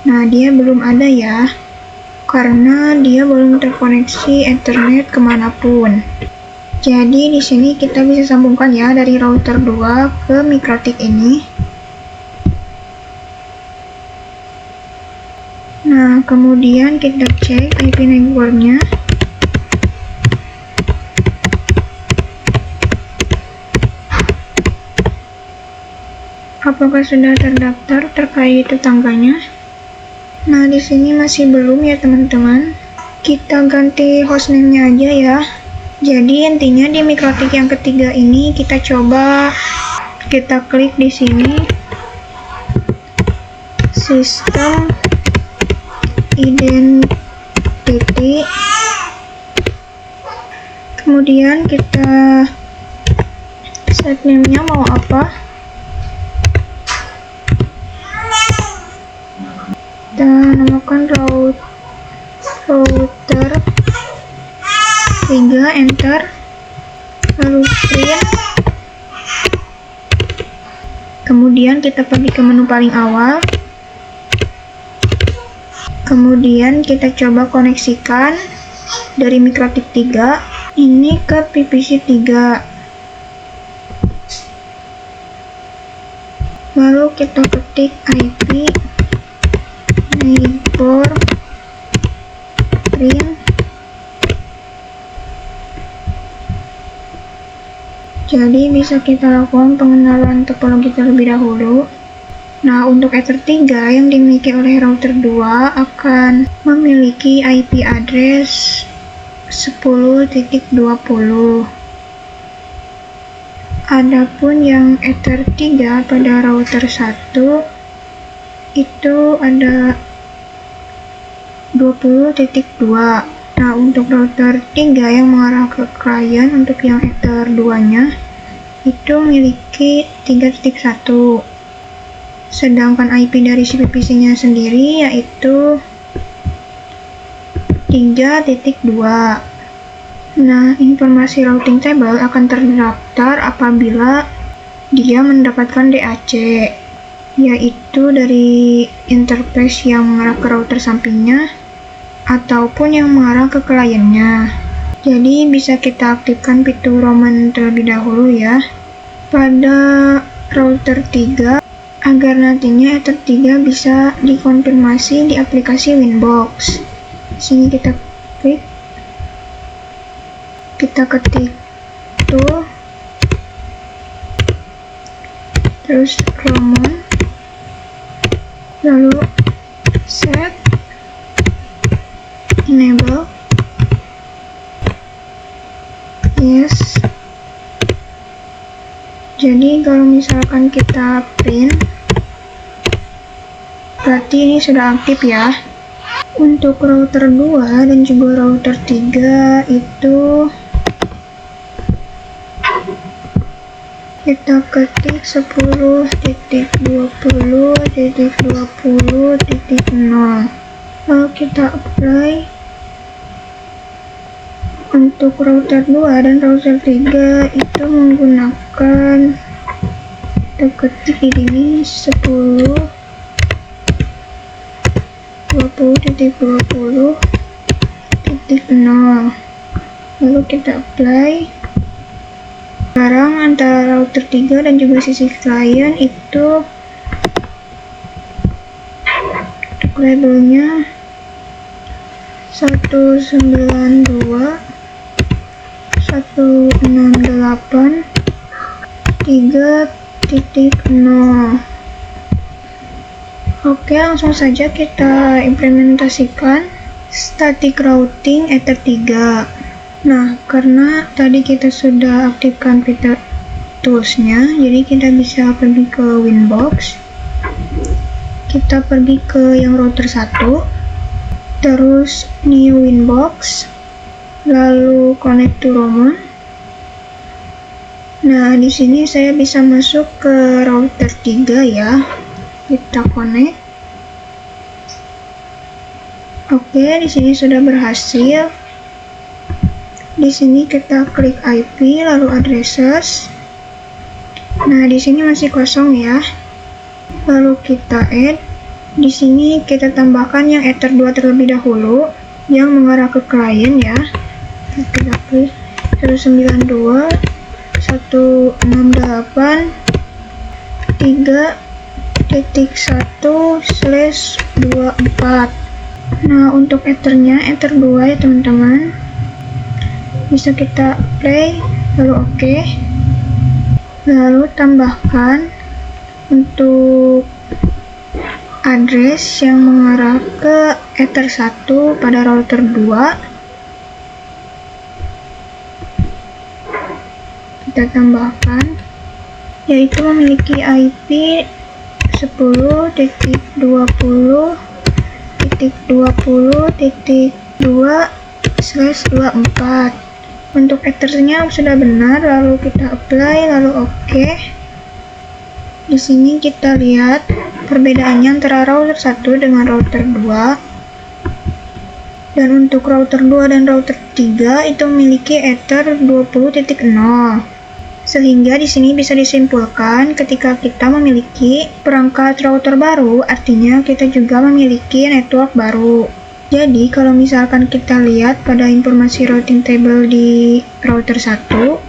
Nah, dia belum ada ya, karena dia belum terkoneksi internet kemanapun. Jadi di sini kita bisa sambungkan ya dari router 2 ke mikrotik ini. Nah, kemudian kita cek IP neighbornya. Apakah sudah terdaftar terkait tetangganya? Nah, di sini masih belum ya teman-teman. Kita ganti hostname-nya aja ya. Jadi intinya di mikrotik yang ketiga ini kita coba kita klik di sini sistem identity. Kemudian kita set name-nya mau apa? Kita namakan router 3, enter, lalu print. Kemudian kita pergi ke menu paling awal, Kemudian kita coba koneksikan dari MikroTik 3 ini ke PVC 3. Lalu kita ketik IP neighbor print. Jadi bisa kita lakukan pengenalan topologi terlebih dahulu. Nah, untuk Ether 3 yang dimiliki oleh router 2 akan memiliki IP address 10.20. Adapun yang Ether 3 pada router 1 itu ada 20.2. Nah, untuk router 3 yang mengarah ke klien untuk yang Ether 2-nya itu memiliki 3.1. Sedangkan IP dari si PVC-nya sendiri yaitu 3.2. Nah, informasi routing table akan terdaftar apabila dia mendapatkan DAC, yaitu dari interface yang mengarah ke router sampingnya ataupun yang mengarah ke kliennya. Jadi bisa kita aktifkan fitur Roman terlebih dahulu ya pada router 3 agar nantinya Ether 3 bisa dikonfirmasi di aplikasi Winbox. Sini kita klik, kita ketik tool, terus Roman, lalu set enable, yes. Jadi kalau misalkan kita print, berarti ini sudah aktif ya. Untuk router 2 dan juga router 3 itu kita ketik 10.20.20.0. Lalu kita apply. Untuk router 2 dan router 3 itu menggunakan, kita ketik di sini 10.20.20.0. lalu kita apply. Sekarang antara router 3 dan juga sisi klien itu untuk labelnya 192.168.3.0. Oke, langsung saja kita implementasikan static routing Ether 3. Nah, karena tadi kita sudah aktifkan fitur toolsnya, jadi kita bisa pergi ke Winbox. Kita pergi ke yang router 1, terus new Winbox, lalu connect to Roman. Nah, di sini saya bisa masuk ke router 3 ya. Kita connect. Oke, di sini sudah berhasil. Di sini kita klik IP lalu addresses. Nah, di sini masih kosong ya. Lalu kita add. Di sini kita tambahkan yang Ether 2 terlebih dahulu yang mengarah ke klien ya. Kita klik 192.168.3.1/24. Nah, untuk Ethernya Ether 2 ya teman-teman. Bisa kita play lalu oke. Lalu tambahkan untuk address yang mengarah ke Ether 1 pada router 2. Kita tambahkan, yaitu memiliki IP 10.20.20.2/24. Untuk Ethernya sudah benar, lalu kita apply, lalu oke. Di sini kita lihat perbedaannya antara router 1 dengan router 2. Dan untuk router 2 dan router 3 itu memiliki Ether 20.0. Sehingga di sini bisa disimpulkan ketika kita memiliki perangkat router baru, artinya kita juga memiliki network baru. Jadi kalau misalkan kita lihat pada informasi routing table di router 1,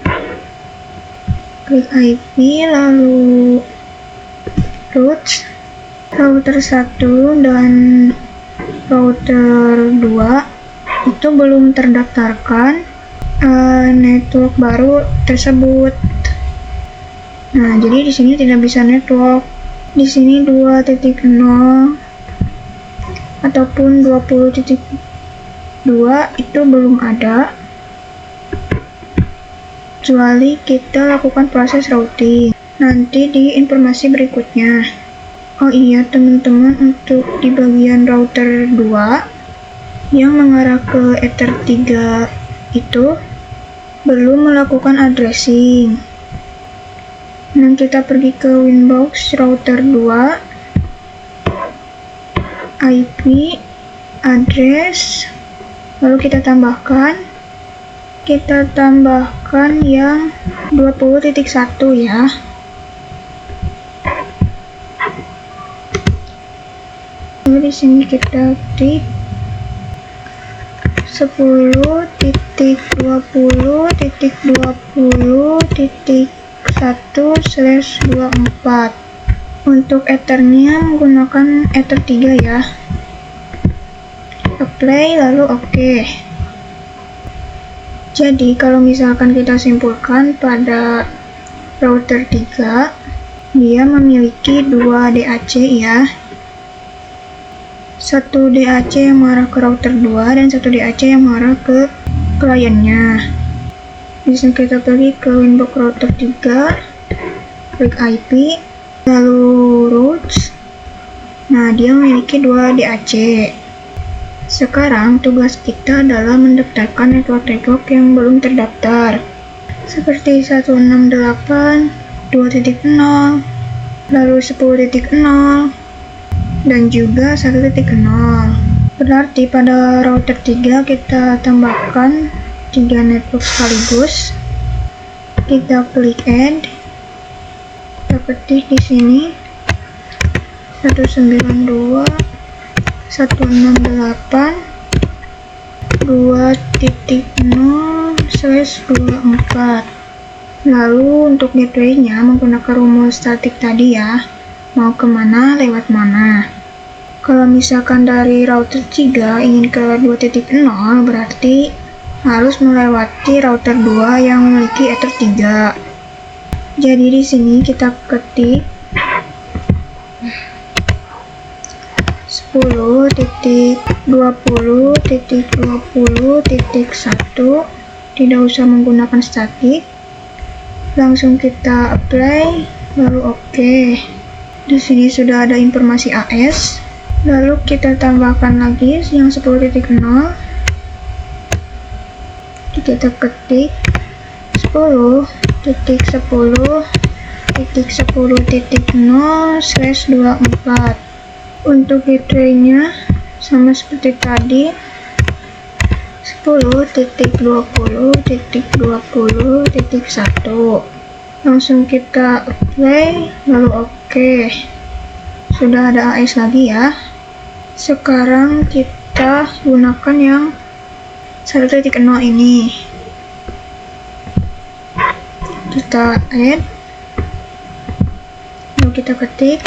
klik IP lalu routes, router 1 dan router 2 itu belum terdaftarkan network baru tersebut. Nah, jadi di sini tidak bisa network. Di sini 2.0 ataupun 20.2 itu belum ada, kecuali kita lakukan proses routing nanti di informasi berikutnya. Oh iya teman-teman, untuk di bagian router 2 yang mengarah ke Ether 3 itu belum melakukan addressing. Nah, kita pergi ke Winbox router 2, IP, address, lalu kita tambahkan yang 20.1 ya. Lalu di sini kita ketik 10.20.20.1/24. Untuk ethernya menggunakan ether 3 ya. Apply lalu oke. Jadi kalau misalkan kita simpulkan pada router 3, dia memiliki 2 DAC ya. Satu DAC yang mengarah ke router 2 dan satu DAC yang mengarah ke kliennya. Bisa kita pergi ke Winbox router 3, klik IP, lalu routes. Nah, dia memiliki 2 DAC. Sekarang tugas kita adalah mendaftarkan network-network yang belum terdaftar, seperti 168, 2.0, lalu 10.0, dan juga 1.0. Berarti pada router 3 kita tambahkan 3 network sekaligus. Kita klik add, kita ketik di sini 192.168.2.0/24. Lalu untuk gateway-nya menggunakan rumus statik tadi ya, mau kemana lewat mana. Kalau misalkan dari router 3 ingin ke 2.0 berarti harus melewati router 2 yang memiliki ether 3. Jadi di sini kita ketik 10.20.20.1, tidak usah menggunakan statik, langsung kita apply lalu oke. Di sini sudah ada informasi AS, lalu kita tambahkan lagi yang 10.0, kita ketik 10.10.10.0/24. Untuk gateway-nya sama seperti tadi, 10.20.20.1. Langsung kita apply lalu oke. Sudah ada AS lagi ya. Sekarang kita gunakan yang 1.0 ini. Kita add, lalu kita ketik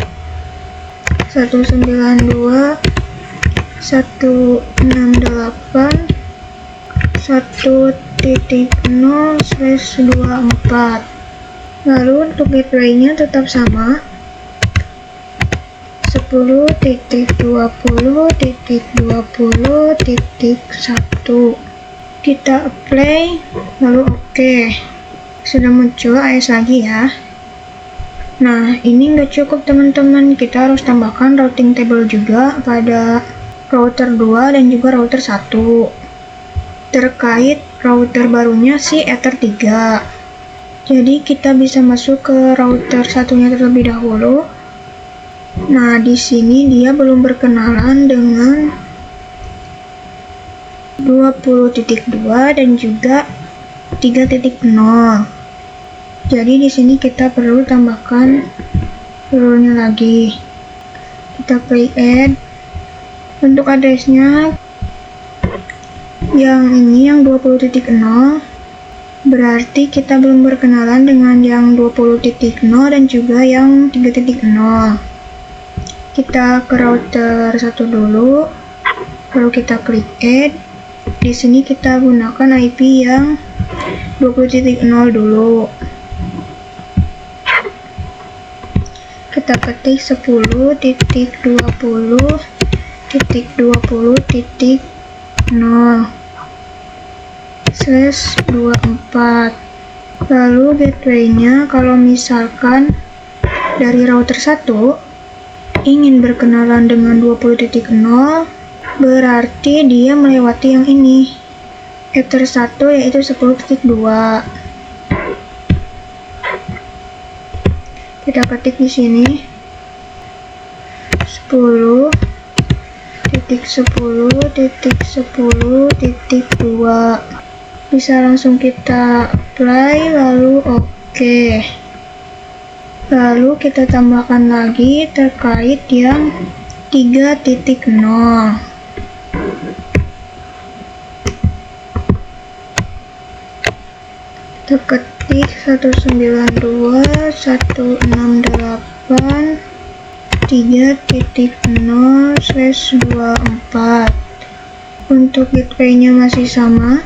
192.168.1.0/24. Lalu untuk gateway-nya tetap sama, 10.20.20.1. Kita apply lalu oke. Sudah muncul AS lagi ya. Nah, ini nggak cukup teman-teman, kita harus tambahkan routing table juga pada router 2 dan juga router 1 terkait router barunya si ether 3. Jadi kita bisa masuk ke router satunya terlebih dahulu. Nah, di sini dia belum berkenalan dengan 20.2 dan juga 3.0. Jadi di sini kita perlu tambahkan rule-nya lagi. Kita klik add. Untuk address-nya yang ini yang 20.0, berarti kita belum berkenalan dengan yang 20.0 dan juga yang 3.0. Kita ke router 1 dulu, lalu kita klik add. Di sini kita gunakan IP yang 20.0 dulu. Kita ketik 10.20.0/24. Lalu gateway-nya kalau misalkan dari router 1 ingin berkenalan dengan 20.0, berarti dia melewati yang ini, Ether 1, yaitu 10.2. Kita ketik di sini 10.10.10.2. Bisa langsung kita apply, lalu oke. Lalu kita tambahkan lagi terkait yang 3.0. Kita ketik 192.168.3.0/24. Untuk gateway-nya masih sama,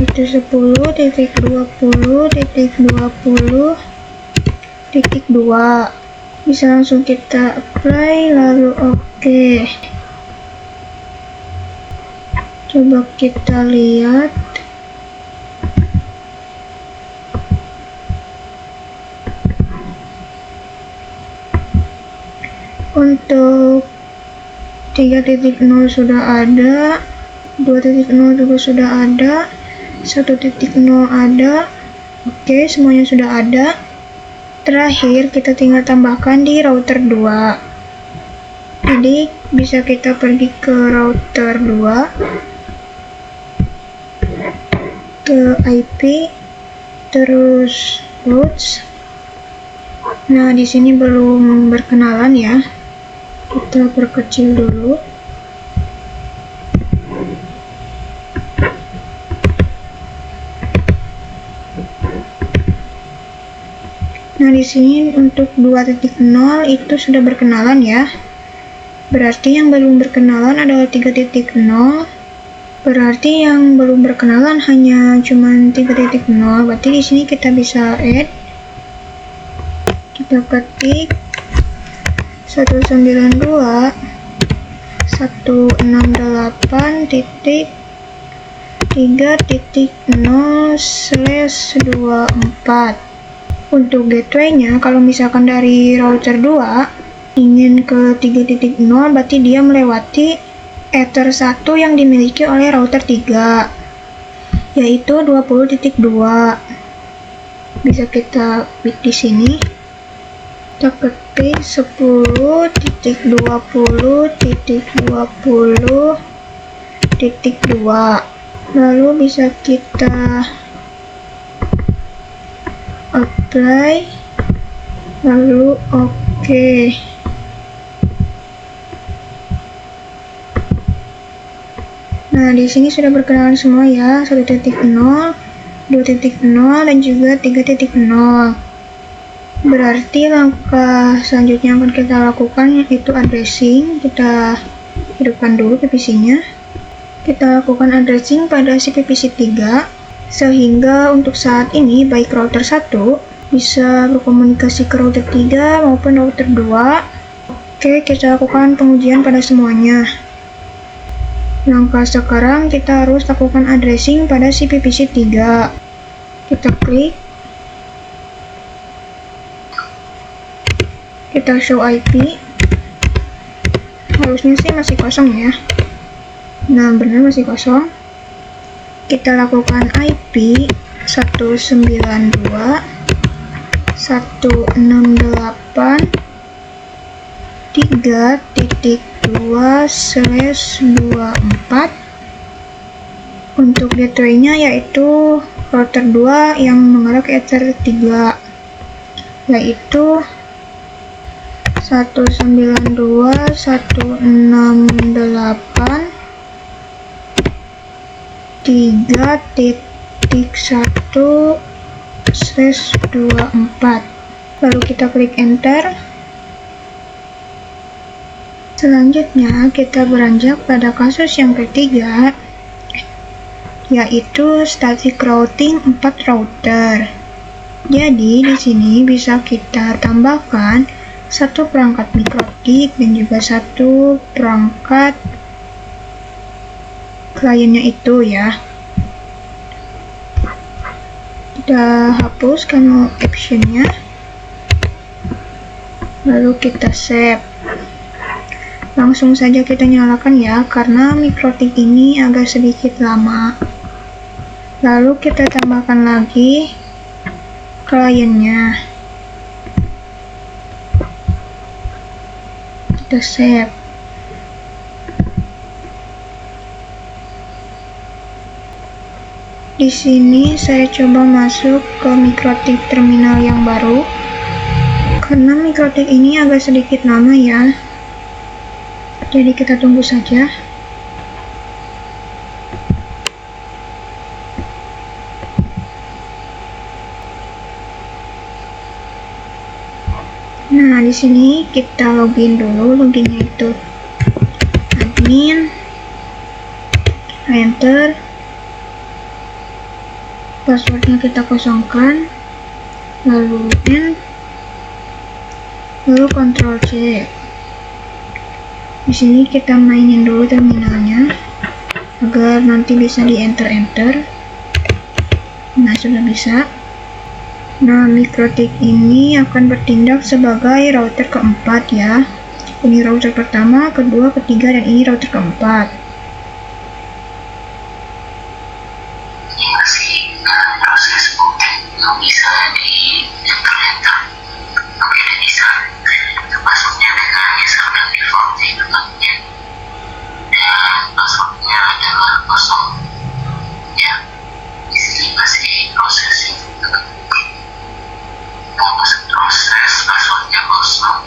itu 10.20.20.2. Bisa langsung kita apply, lalu oke. Coba kita lihat. Untuk 3.0 sudah ada, 2.0 juga sudah ada, 1.0 ada. Oke, semuanya sudah ada. Terakhir kita tinggal tambahkan di router 2. Jadi bisa kita pergi ke router 2, ke IP, terus routes. Nah, di sini belum berkenalan ya. Kita perkecil dulu. Nah, di sini untuk 2.0 itu sudah berkenalan ya. Berarti yang belum berkenalan adalah 3.0. Berarti yang belum berkenalan hanya cuman 3.0. Berarti di sini kita bisa add. Kita ketik 192.168.3.0/24. Untuk gateway-nya, kalau misalkan dari router 2 ingin ke 3.0, berarti dia melewati Ether 1 yang dimiliki oleh router 3, yaitu 20.2. Bisa kita klik di sini. Kita ketik 10.20.20.2. Lalu bisa kita apply, lalu oke. Nah, di sini sudah berkenalan semua ya, 1.0, 2.0 dan juga 3.0. Berarti langkah selanjutnya yang akan kita lakukan yaitu addressing. Kita hidupkan dulu PPC-nya. Kita lakukan addressing pada si PPC 3, sehingga untuk saat ini baik router 1 bisa berkomunikasi ke router 3 maupun router 2. Oke, kita lakukan pengujian pada semuanya. Langkah sekarang kita harus lakukan addressing pada si PPC 3. Kita klik. Kita show IP. Harusnya sih masih kosong ya. Nah, benar masih kosong. Kita lakukan IP 192.168.3.2/24. Untuk gateway-nya yaitu router 2 yang mengarah ke Ether 3, yaitu 192.168.3.1/24. Lalu kita klik enter. Selanjutnya kita beranjak pada kasus yang ketiga, yaitu static routing 4 router. Jadi di sini bisa kita tambahkan satu perangkat mikrotik dan juga satu perangkat kliennya itu ya. Kita hapus camel actionnya, lalu kita save. Langsung saja kita nyalakan ya, karena mikrotik ini agak sedikit lama. Lalu kita tambahkan lagi kliennya, kita save. Di sini saya coba masuk ke mikrotik terminal yang baru, karena mikrotik ini agak sedikit lama ya, jadi kita tunggu saja. Nah, di sini kita login dulu. Loginnya itu admin, enter, passwordnya kita kosongkan, lalu lalu Ctrl C. Di sini kita mainin dulu terminalnya agar nanti bisa di enter. Nah, sudah bisa. Nah, mikrotik ini akan bertindak sebagai router keempat ya. Ini router pertama, kedua, ketiga, dan ini router keempat. Ini masih proses booking yang bisa di enter. Oke, dan bisa passwordnya dengan username default tempatnya, dan passwordnya adalah kosong ya. Di sini masih processing. Proses passwordnya kosong,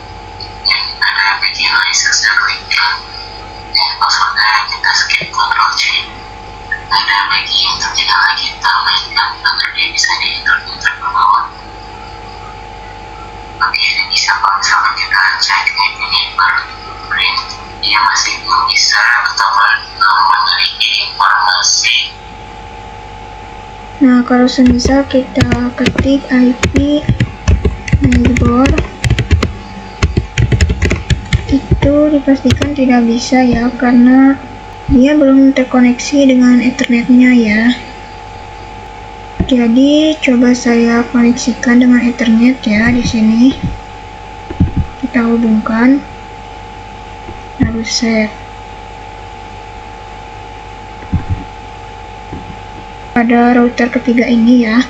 yang ada bagian license dan klikkan, dan passwordnya kita skip Ctrl C. Ada bagian tertinggal lagi kita mainkan agar dia bisa diinter ke bawah. Oke, dan bisa kalau misalkan kita cek ini print, dia masih belum bisa atau memiliki informasi. Nah, kalau semisal kita ketik IP neighbor, itu dipastikan tidak bisa ya, karena dia belum terkoneksi dengan Ethernetnya ya. Jadi coba saya koneksikan dengan Ethernet ya. Di sini kita hubungkan, lalu save. Pada router ketiga ini ya,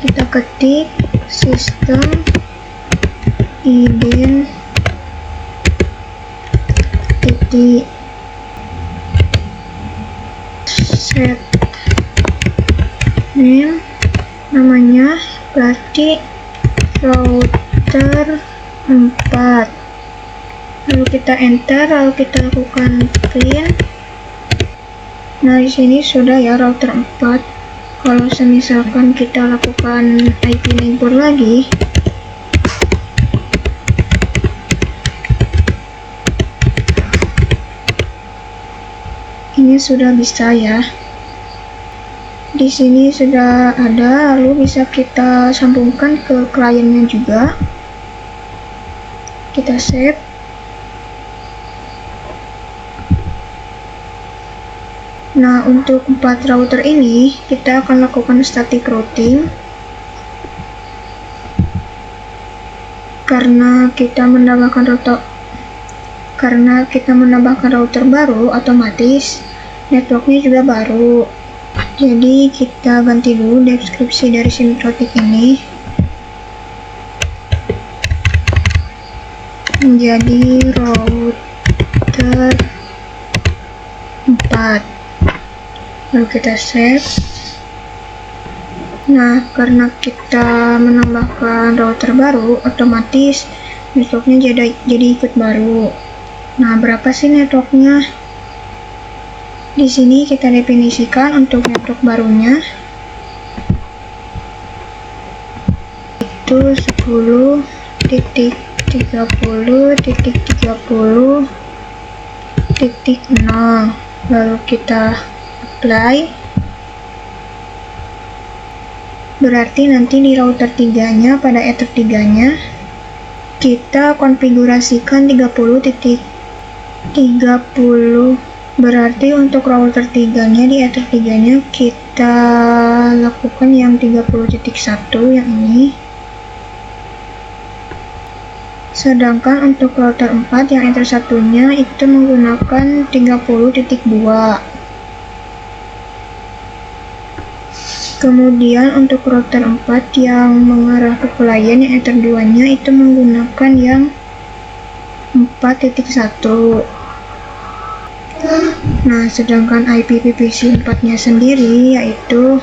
kita ketik sistem ident titik set name, namanya berarti router 4, lalu kita enter, lalu kita lakukan clean. Nah, di sini sudah ya router 4. Kalau misalkan kita lakukan IP neighbor lagi, ini sudah bisa ya. Di sini sudah ada, lalu bisa kita sambungkan ke kliennya juga. Kita save. Nah, untuk 4 router ini kita akan lakukan static routing, karena kita menambahkan router baru, otomatis networknya juga baru. Jadi kita ganti dulu deskripsi dari si mikrotik ini menjadi router 4. Lalu kita save. Nah, karena kita menambahkan router baru, otomatis networknya jadi ikut baru. Nah, berapa sih networknya? Di sini kita definisikan untuk network barunya itu 10.30.30.0, lalu kita apply. Berarti nanti di router 3-nya, pada ether 3-nya kita konfigurasikan 30.30. Berarti untuk router 3-nya, di ether 3-nya kita lakukan yang 30.1 yang ini. Sedangkan untuk router 4 yang ether 1-nya itu menggunakan 30.2. Kemudian untuk router 4 yang mengarah ke klien yang ether 2-nya itu menggunakan yang 4.1. Nah, sedangkan IPv4 4-nya sendiri yaitu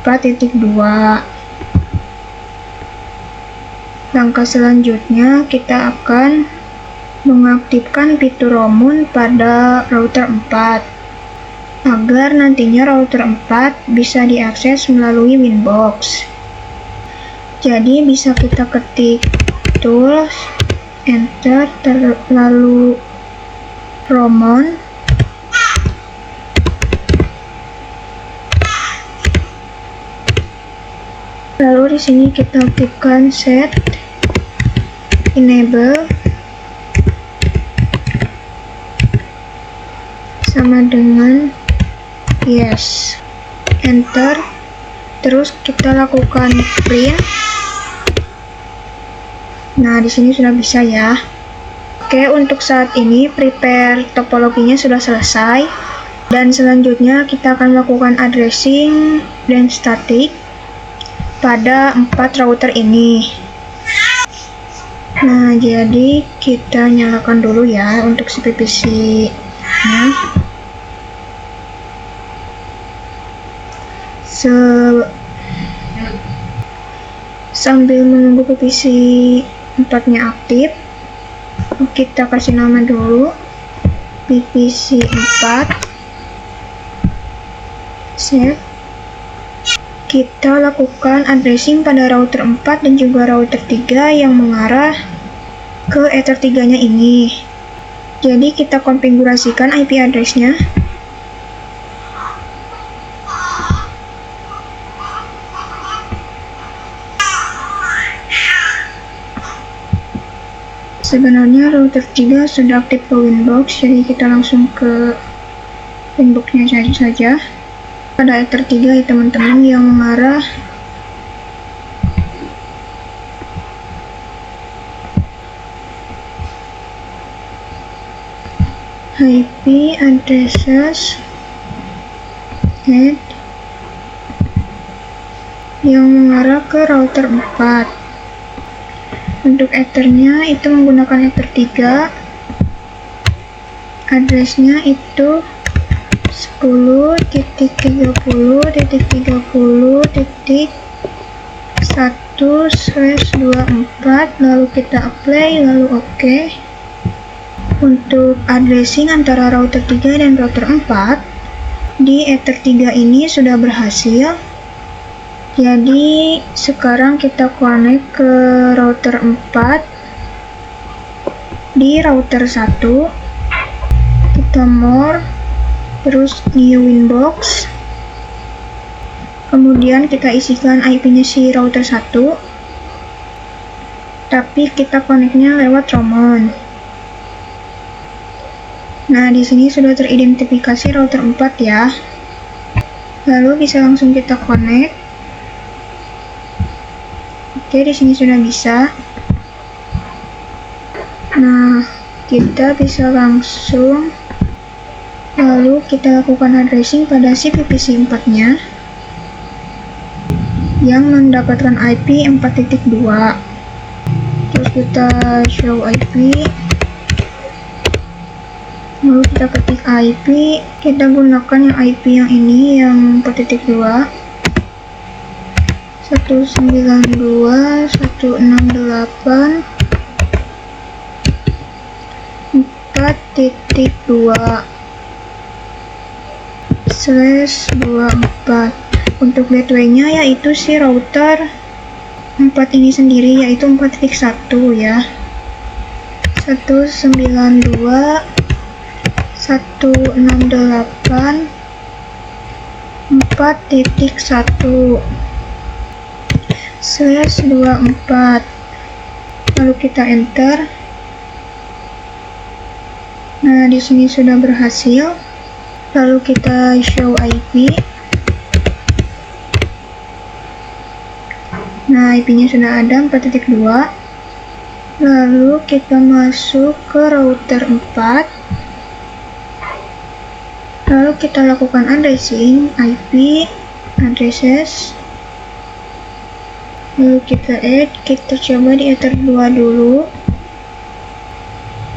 4.2. Langkah selanjutnya kita akan mengaktifkan fitur Roaming pada router 4 agar nantinya router 4 bisa diakses melalui Winbox. Jadi bisa kita ketik tools, enter, lalu Roaming. Lalu di sini kita aktifkan set enable sama dengan yes, enter. Terus kita lakukan print. Nah, di sini sudah bisa ya. Oke, untuk saat ini prepare topologinya sudah selesai, dan selanjutnya kita akan melakukan addressing dan static pada 4 router ini. Nah, jadi kita nyalakan dulu ya untuk si PVC-nya. Sambil menunggu PVC 4-nya aktif, kita kasih nama dulu PVC 4 save. Kita lakukan addressing pada router 4 dan juga router 3 yang mengarah ke ether 3-nya ini. Jadi kita konfigurasikan IP address-nya. Sebenarnya router 3 sudah aktif ke Winbox, jadi kita langsung ke Winbox-nya saja. Pada ether 3 ya teman-teman yang mengarah IP addresses head yang mengarah ke router 4. Untuk ethernya itu menggunakan ether 3, addressnya itu 10.30.1/24, lalu kita apply, lalu OK. Untuk addressing antara router 3 dan router 4 di ether 3 ini sudah berhasil. Jadi sekarang kita connect ke router 4 di router 1, kita more, terus new Winbox, kemudian kita isikan IP-nya si router 1, tapi kita connect-nya lewat Roaming. Nah, di sini sudah teridentifikasi router 4 ya. Lalu bisa langsung kita connect. Oke, di sini sudah bisa. Nah, kita bisa langsung lalu kita lakukan addressing pada si PVC 4-nya yang mendapatkan IP 4.2. Terus kita show IP, lalu kita ketik IP, kita gunakan yang IP yang ini yang 4.2. 192.168.4.2/24. Untuk gateway-nya yaitu si router 4 ini sendiri, yaitu 4.1 ya. 192.168.4/24. Lalu kita enter. Nah, di sini sudah berhasil. Lalu kita show IP. Nah, IP-nya sudah ada 4.2. Lalu kita masuk ke router 4. Lalu kita lakukan addressing IP addresses. Lalu kita add, kita coba di ether 2 dulu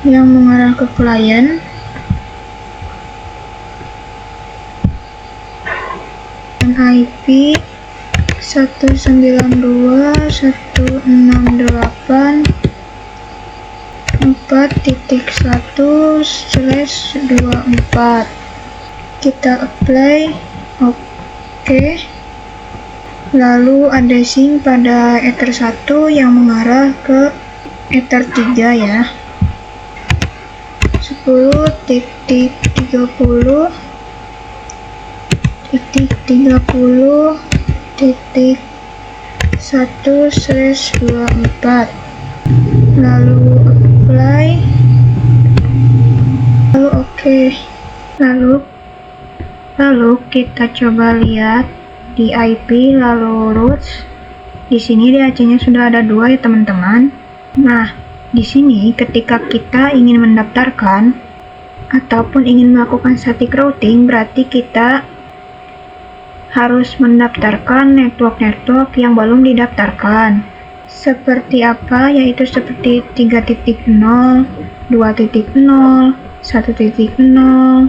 yang mengarah ke klien. Dan IP 192.168.4.1/24. Kita apply, oke. Lalu addressing pada ether 1 yang mengarah ke ether 3 ya. 10.30.1/24. Lalu apply, lalu oke. Lalu kita coba lihat di IP lalu roots. Di sini DAC-nya sudah ada 2 ya teman-teman. Nah, di sini ketika kita ingin mendaftarkan ataupun ingin melakukan static routing, berarti kita harus mendaftarkan network-network yang belum didaftarkan. Seperti apa? Yaitu seperti 3.0, 2.0, 1.0,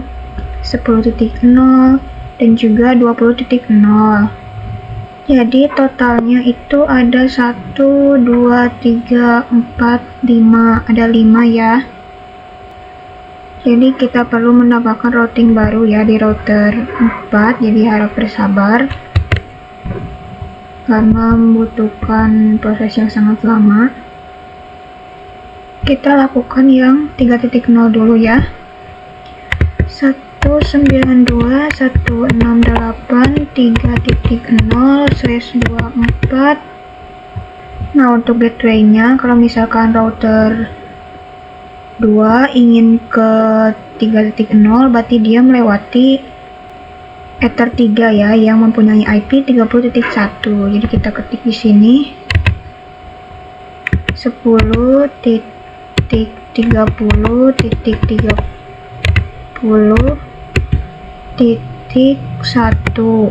10.0, dan juga 20.0. Jadi totalnya itu ada 1, 2, 3, 4, 5, ada 5 ya. Jadi kita perlu menambahkan routing baru ya di router 4, jadi harap bersabar karena membutuhkan proses yang sangat lama. Kita lakukan yang 3.0 dulu ya. 192.168.3.0/24. Nah, untuk gateway-nya, kalau misalkan router 2 ingin ke 3.0, berarti dia melewati ether 3 ya, yang mempunyai IP 30.1. Jadi kita ketik di sini 10.30.30.1.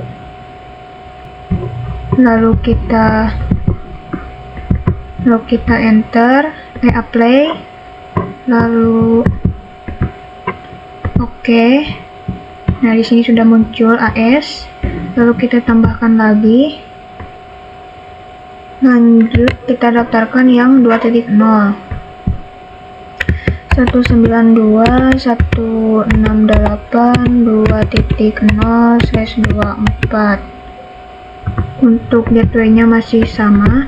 lalu kita enter, apply, lalu oke. Nah, di sini sudah muncul AS. Lalu kita tambahkan lagi. Lanjut kita daftarkan yang 2.0. 192.168.2.0/24. Untuk gateway-nya masih sama,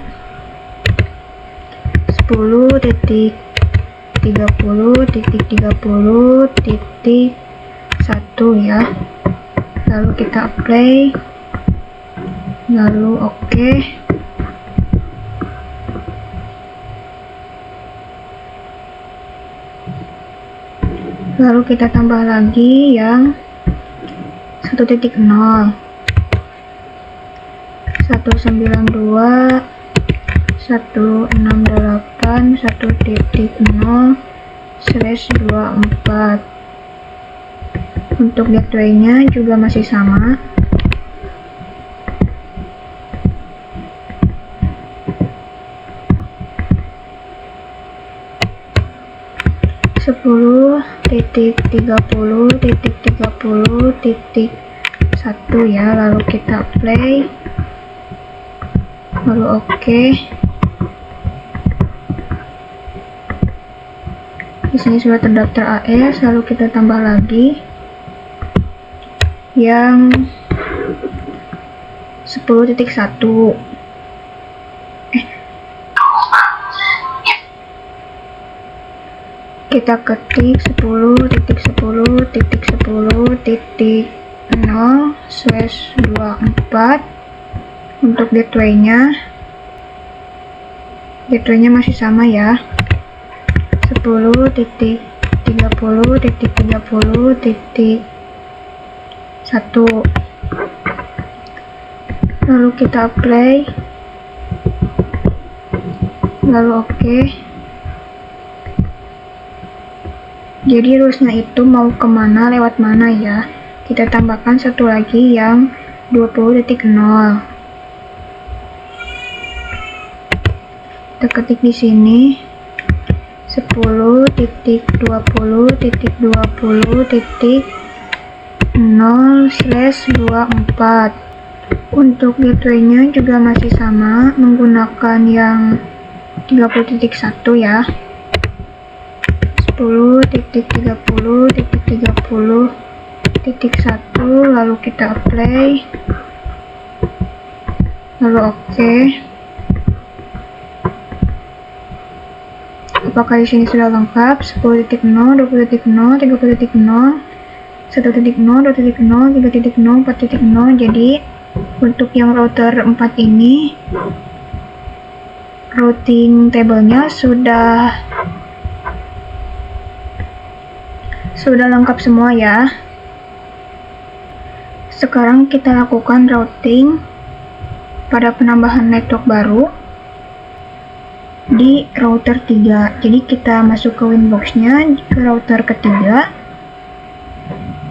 10.30.30.1 ya. Lalu kita apply, lalu oke. Lalu kita tambah lagi yang 1.0. 192.168.1.0/24. Untuk gateway-nya juga masih sama. .30.30.1 ya. Lalu kita play, lalu oke. Di sini sudah terdaftar AS, lalu kita tambah lagi yang 10.1. Kita ketik 10.10.10.0/24 untuk gateway-nya. Gateway-nya masih sama ya. 10.30.30.1. Lalu kita apply, lalu oke. Jadi rulesnya itu mau kemana, lewat mana ya. Kita tambahkan satu lagi yang 20.0. Kita ketik di sini 10.20.0/24. Untuk gateway-nya juga masih sama, menggunakan yang 30.1 ya. 10.30.30.1, lalu kita apply, lalu oke. Apakah di sini sudah lengkap? 10.0, 20.0, 30.0, 1.0, 2.0, 3.0, 4.0. Jadi untuk yang router 4 ini routing table-nya sudah lengkap semua ya. Sekarang kita lakukan routing pada penambahan network baru di router 3. Jadi kita masuk ke Winbox-nya ke router ketiga.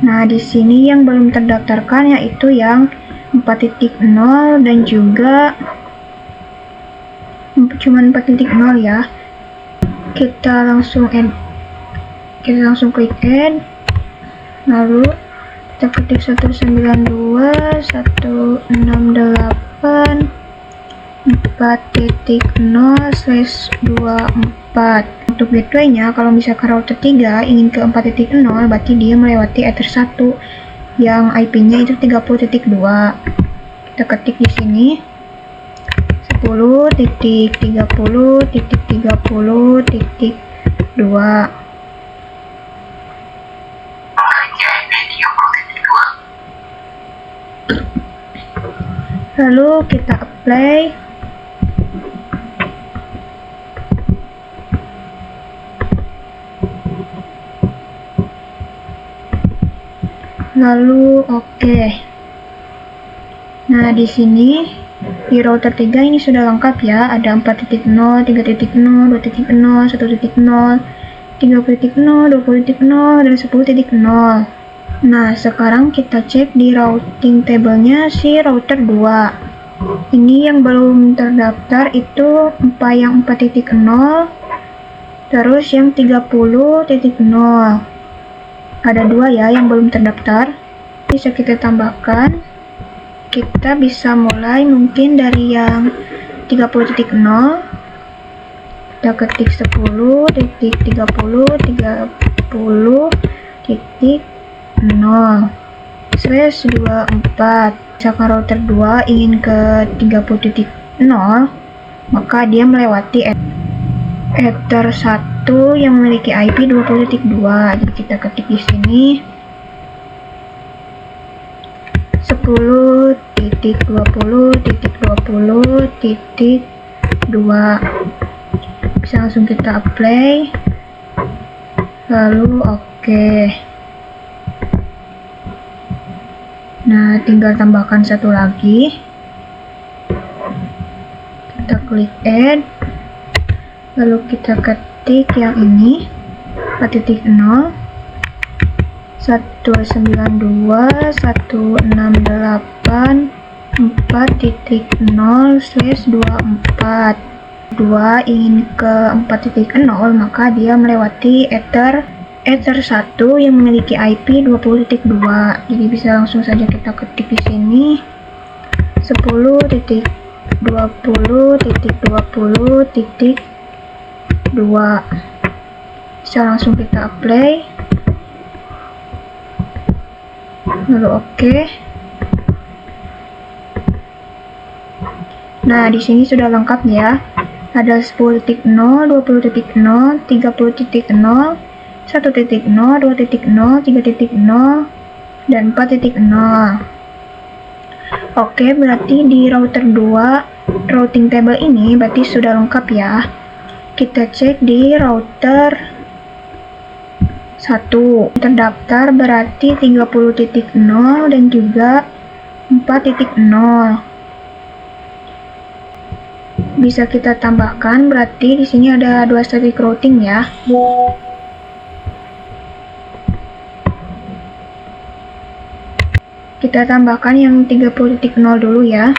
Nah, di sini yang belum terdaftarkan yaitu yang 4.0 dan juga cuman 4.0 ya. Kita langsung klik add, lalu kita ketik 192.168.4.0/24. Untuk gateway-nya, kalau misalkan router 3 ingin ke 4.0, berarti dia melewati Ether 1 yang IP-nya itu 30.2. Kita ketik di sini 10.30.30.2. Lalu kita apply, lalu oke. Nah, di sini di router 3 ini sudah lengkap ya, ada 4.0, 3.0, 2.0, 1.0, 3.0, 20.0, dan 10.0. Nah, sekarang kita cek di routing table-nya si router 2. Ini yang belum terdaftar itu yang 4.0, terus yang 30.0. Ada 2 ya yang belum terdaftar. Bisa kita tambahkan. Kita bisa mulai mungkin dari yang 30.0. Kita ketik 10.30.0/24. Misalkan router 2 ingin ke 30.0, maka dia melewati Ether 1 yang memiliki IP 20.2. Jadi kita ketik di sini 10.20.20.2. Bisa langsung kita apply, lalu oke. Nah, tinggal tambahkan satu lagi. Kita klik add, lalu kita ketik yang ini 4.0 192.168.4.0/24. 2 ingin ke 4.0, maka dia melewati Ether 1 yang memiliki IP 20.2. Jadi bisa langsung saja kita ketik di sini 10.20.20.2. 120.20.2. Bisa langsung kita apply, lalu oke. Nah, di sini sudah lengkap ya. Ada 10.0, 20.0, 30.0, 1.0, 2.0, 3.0, dan 4.0. Oke, berarti di router 2 routing table ini berarti sudah lengkap ya. Kita cek di router 1 terdaftar berarti 30.0 dan juga 4.0. Bisa kita tambahkan, berarti di sini ada 2 static routing ya. Kita tambahkan yang 30.0 dulu ya.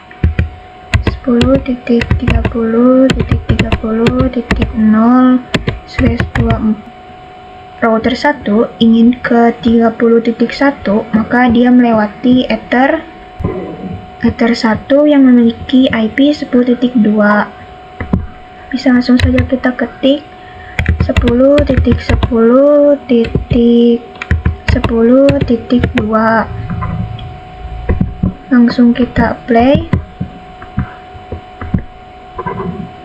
10.30.30.0/24. Router 1 ingin ke 30.1, maka dia melewati Ether 1 yang memiliki IP 10.2. Bisa langsung saja kita ketik 10.10.10.2. Langsung kita apply,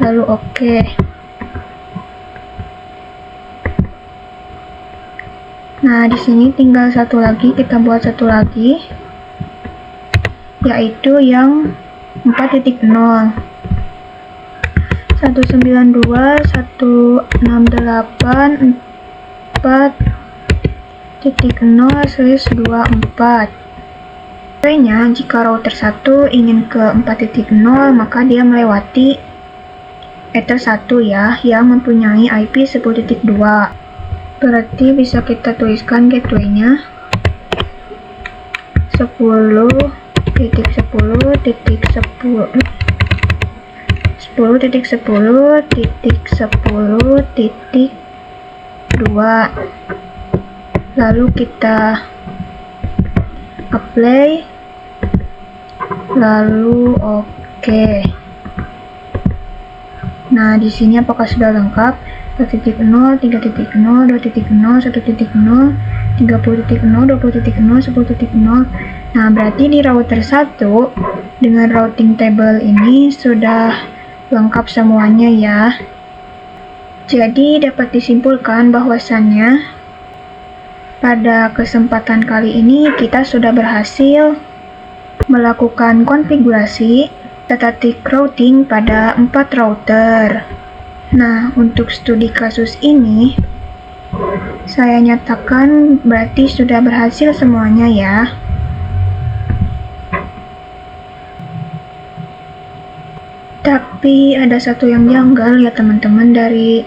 lalu oke. Nah, di sini tinggal satu lagi, kita buat satu lagi, yaitu yang 4.0. 192.168.4.0/24. Contohnya, jika router 1 ingin ke 4.0, maka dia melewati Ether 1 ya, yang mempunyai IP 10.2. Berarti bisa kita tuliskan gateway-nya 10.10.10.10.2. Lalu kita apply, lalu oke. Nah, di sini apakah sudah lengkap? 2.0, 3.0, 2.0, 1.0, 30.0, 20.0, 10.0. Nah, berarti di router 1 dengan routing table ini sudah lengkap semuanya ya. Jadi dapat disimpulkan bahwasannya pada kesempatan kali ini kita sudah berhasil melakukan konfigurasi static routing pada 4 router. Nah, untuk studi kasus ini saya nyatakan berarti sudah berhasil semuanya ya. Tapi ada satu yang janggal ya teman-teman, dari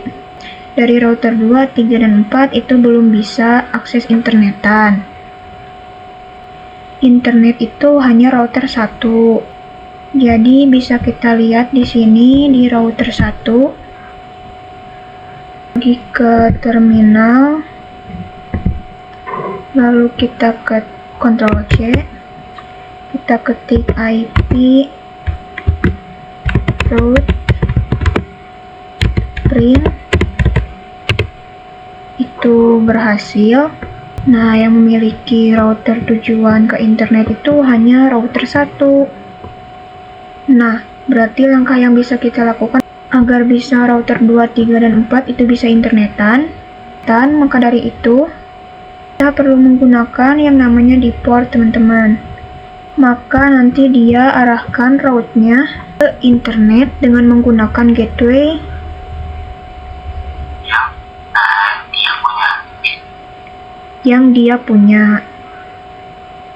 router 2, 3, dan 4 itu belum bisa akses internetan. Internet itu hanya router 1. Jadi bisa kita lihat di sini di router 1. Pergi ke terminal, lalu kita ke Ctrl C, kita ketik IP root print, itu berhasil. Nah, yang memiliki router tujuan ke internet itu hanya router 1. Nah, berarti langkah yang bisa kita lakukan agar bisa router 2, 3, dan 4 itu bisa internetan. Dan maka dari itu, kita perlu menggunakan yang namanya di port, teman-teman. Maka nanti dia arahkan route-nya ke internet dengan menggunakan gateway yang dia punya.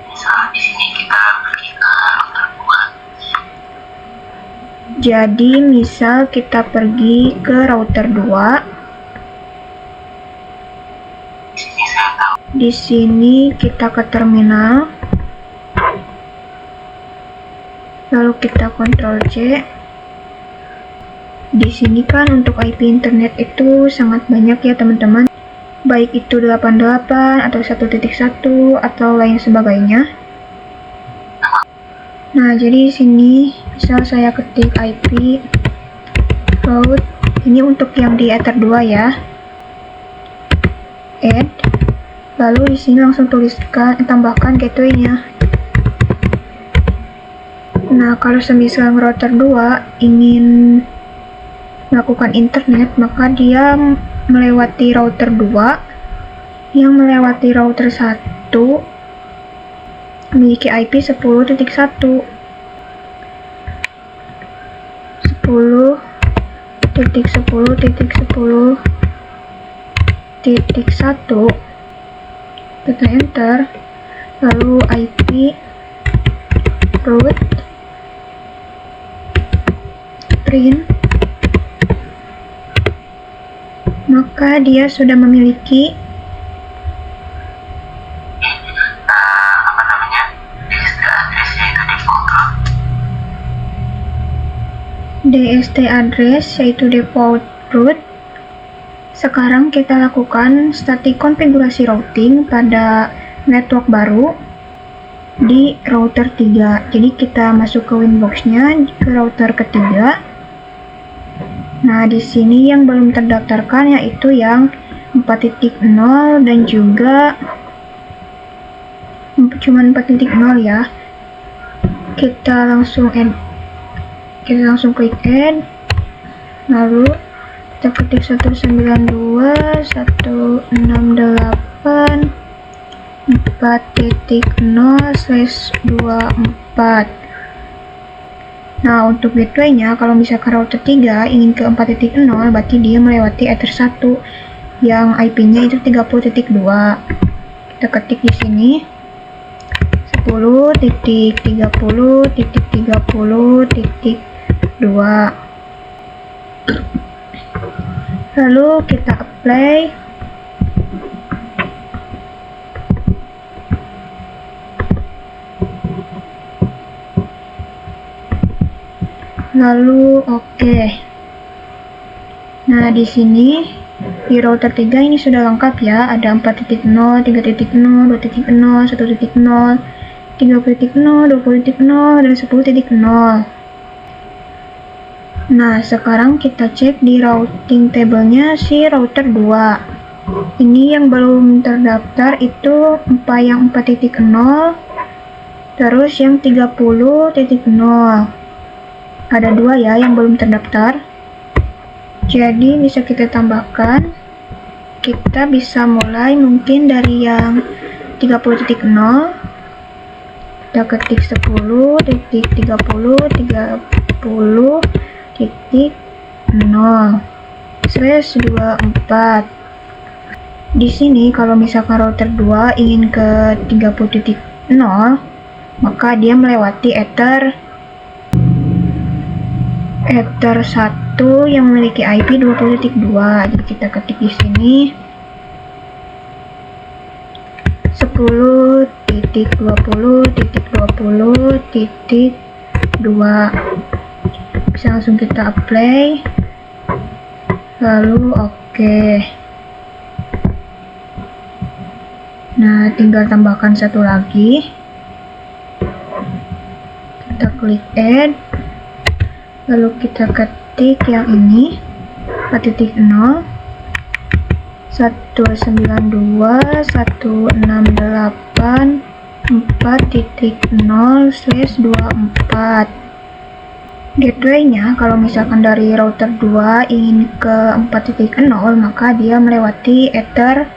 Misal di sini kita pergi ke router 2. Jadi, misal kita pergi ke router 2. Di sini kita ke terminal. Lalu kita Ctrl C. Di sini kan untuk IP internet itu sangat banyak ya teman-teman. Baik itu 88 atau 1.1 atau lain sebagainya. Nah, jadi di sini Misal saya ketik IP route, ini untuk yang di Ether 2 ya. Add, lalu di sini langsung tambahkan gateway-nya. Nah, kalau semisal router 2 ingin melakukan internet, maka dia melewati router 2 yang melewati router 1 memiliki IP 10.1 10.10.10.1, kita enter, lalu IP route print, maka dia sudah memiliki DST address yaitu default route. Sekarang kita lakukan static konfigurasi routing pada network baru di router 3. Jadi kita masuk ke Winbox-nya ke router ketiga. Nah, di sini yang belum terdaftarkan yaitu yang 4.0 dan juga cuma 4.0 ya. Kita langsung klik add, lalu kita ketik 192.168.4.0/24. Nah, untuk gateway-nya, kalau misalkan router 3 ingin ke 4.0, berarti dia melewati Ether 1 yang IP-nya itu 30.2. Kita ketik di sini 10.30.30.2. Lalu kita apply. Lalu oke. Nah, di sini di router 3 ini sudah lengkap ya. Ada 4.0, 3.0, 2.0, 1.0, 3.0, 20.0, dan 10.0. Nah, sekarang kita cek di routing table-nya si router 2. Ini yang belum terdaftar itu yang 4.0, terus yang 30.0. Ada 2 ya yang belum terdaftar. Jadi bisa kita tambahkan. Kita bisa mulai mungkin dari yang 30.0. Kita ketik 10.30.0/24. Di sini kalau misalkan router 2 ingin ke 30.0, maka dia melewati Ether 1 yang memiliki IP 20.2. Jadi kita ketik di sini 10.20.20.2. Bisa langsung kita apply, lalu oke. Nah, tinggal tambahkan satu lagi. Kita klik add, lalu kita ketik yang ini 4.0 192.168.4.0/24. Gateway-nya kalau misalkan dari router 2 ingin ke 4.0, maka dia melewati Ether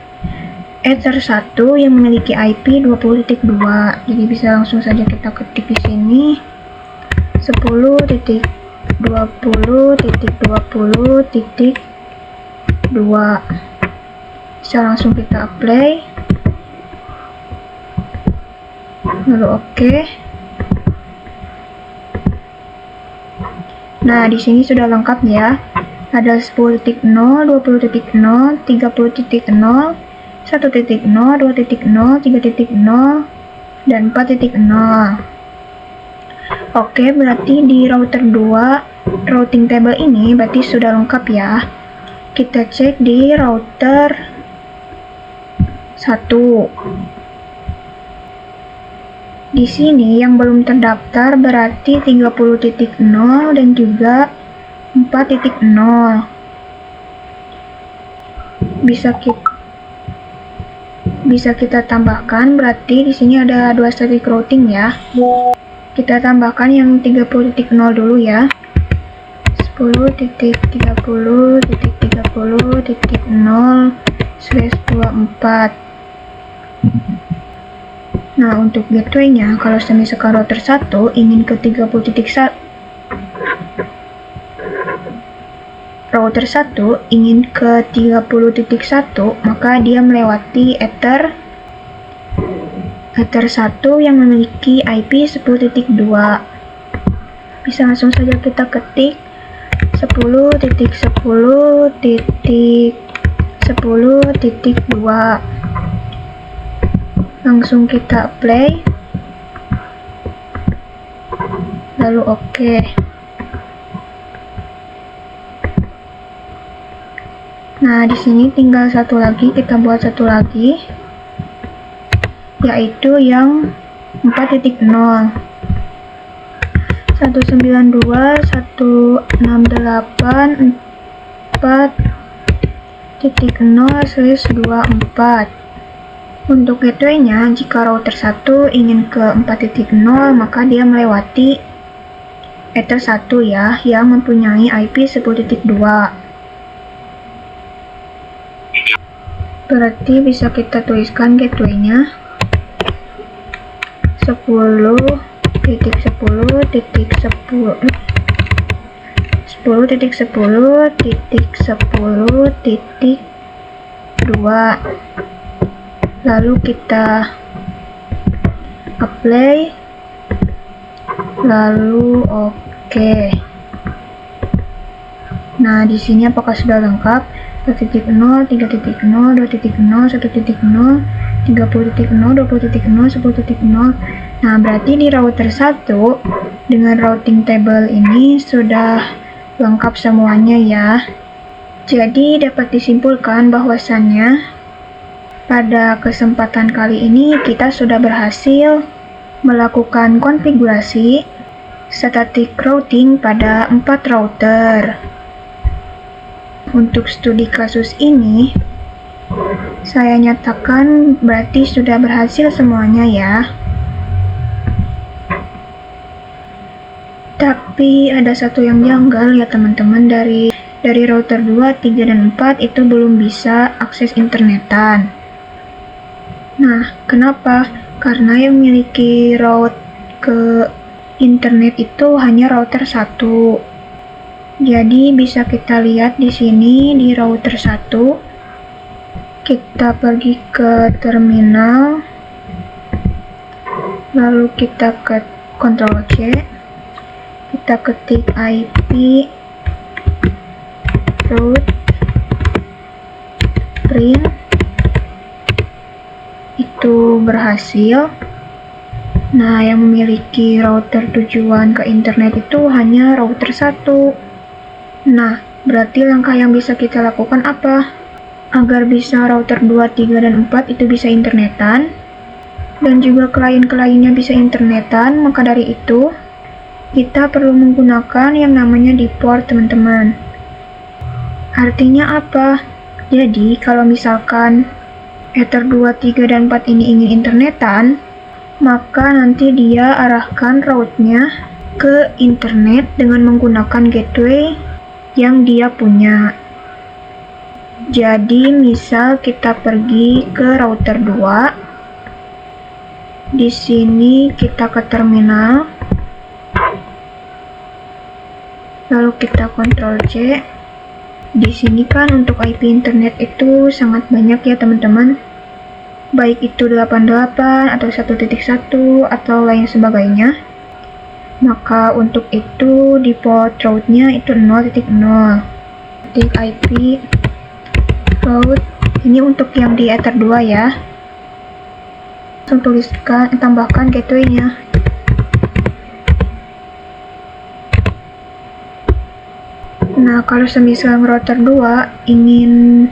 1 yang memiliki IP 20.2. Jadi bisa langsung saja kita ketik di sini 10.20.20.2. Bisa langsung kita apply, lalu oke. Nah, di sini sudah lengkap ya. Ada 10.0, 20.0, 30.0, 1.0, 2.0, 3.0, dan 4.0. Oke, berarti di router 2 routing table ini berarti sudah lengkap ya. Kita cek di router 1. Di sini yang belum terdaftar berarti 30.0 dan juga 4.0. Bisa kita tambahkan, berarti di sini ada 2 static routing ya. Kita tambahkan yang 30.0 dulu ya. 10.30.30.0/24. Nah, untuk gateway-nya, kalau misalkan router 1 ingin ke 30.1, router 1 ingin ke 30.1, maka dia melewati Ether 1 yang memiliki IP 10.2. Bisa langsung saja kita ketik 10.10.10.2. Langsung kita apply, lalu oke. Nah, di sini tinggal satu lagi, kita buat satu lagi, yaitu yang 4.0. 192.168.4.0/24. Untuk gateway-nya, jika router 1 ingin ke 4.0, maka dia melewati Ether 1 ya, yang mempunyai IP 10.2. Berarti bisa kita tuliskan gateway-nya 10.10.10.10.2. Lalu kita apply, lalu oke. Nah, di sini apakah sudah lengkap? 2.0, 3.0, 2.0, 1.0, 30.0, 20.0, 10.0. Nah, berarti di router 1 dengan routing table ini sudah lengkap semuanya ya. Jadi dapat disimpulkan bahwasannya pada kesempatan kali ini kita sudah berhasil melakukan konfigurasi static routing pada 4 router. Untuk studi kasus ini, saya nyatakan berarti sudah berhasil semuanya ya. Tapi ada satu yang janggal ya teman-teman, dari router 2, 3, dan 4 itu belum bisa akses internetan. Nah, kenapa? Karena yang memiliki route ke internet itu hanya router 1. Jadi bisa kita lihat di sini di router 1. Kita pergi ke terminal. Lalu kita ke Ctrl C. Kita ketik IP route print. Itu berhasil. Nah, yang memiliki router tujuan ke internet itu hanya router 1. Nah, berarti langkah yang bisa kita lakukan apa? Agar bisa router 2, 3, dan 4 itu bisa internetan, dan juga klien-kliennya bisa internetan, maka dari itu, kita perlu menggunakan yang namanya deport, teman-teman. Artinya apa? Jadi, kalau misalkan Ether 2, 3, dan 4 ini ingin internetan, maka nanti dia arahkan route-nya ke internet dengan menggunakan gateway yang dia punya. Jadi, misal kita pergi ke router 2. Di sini kita ke terminal. Lalu kita Ctrl C. Di sini kan untuk IP internet itu sangat banyak ya teman-teman. Baik itu 88 atau 1.1 atau lain sebagainya. Maka untuk itu default route-nya itu 0.0. Ketik IP route, ini untuk yang di Ether 2 ya. Langsung tuliskan, tambahkan gateway-nya. Nah, kalau semisal router 2 ingin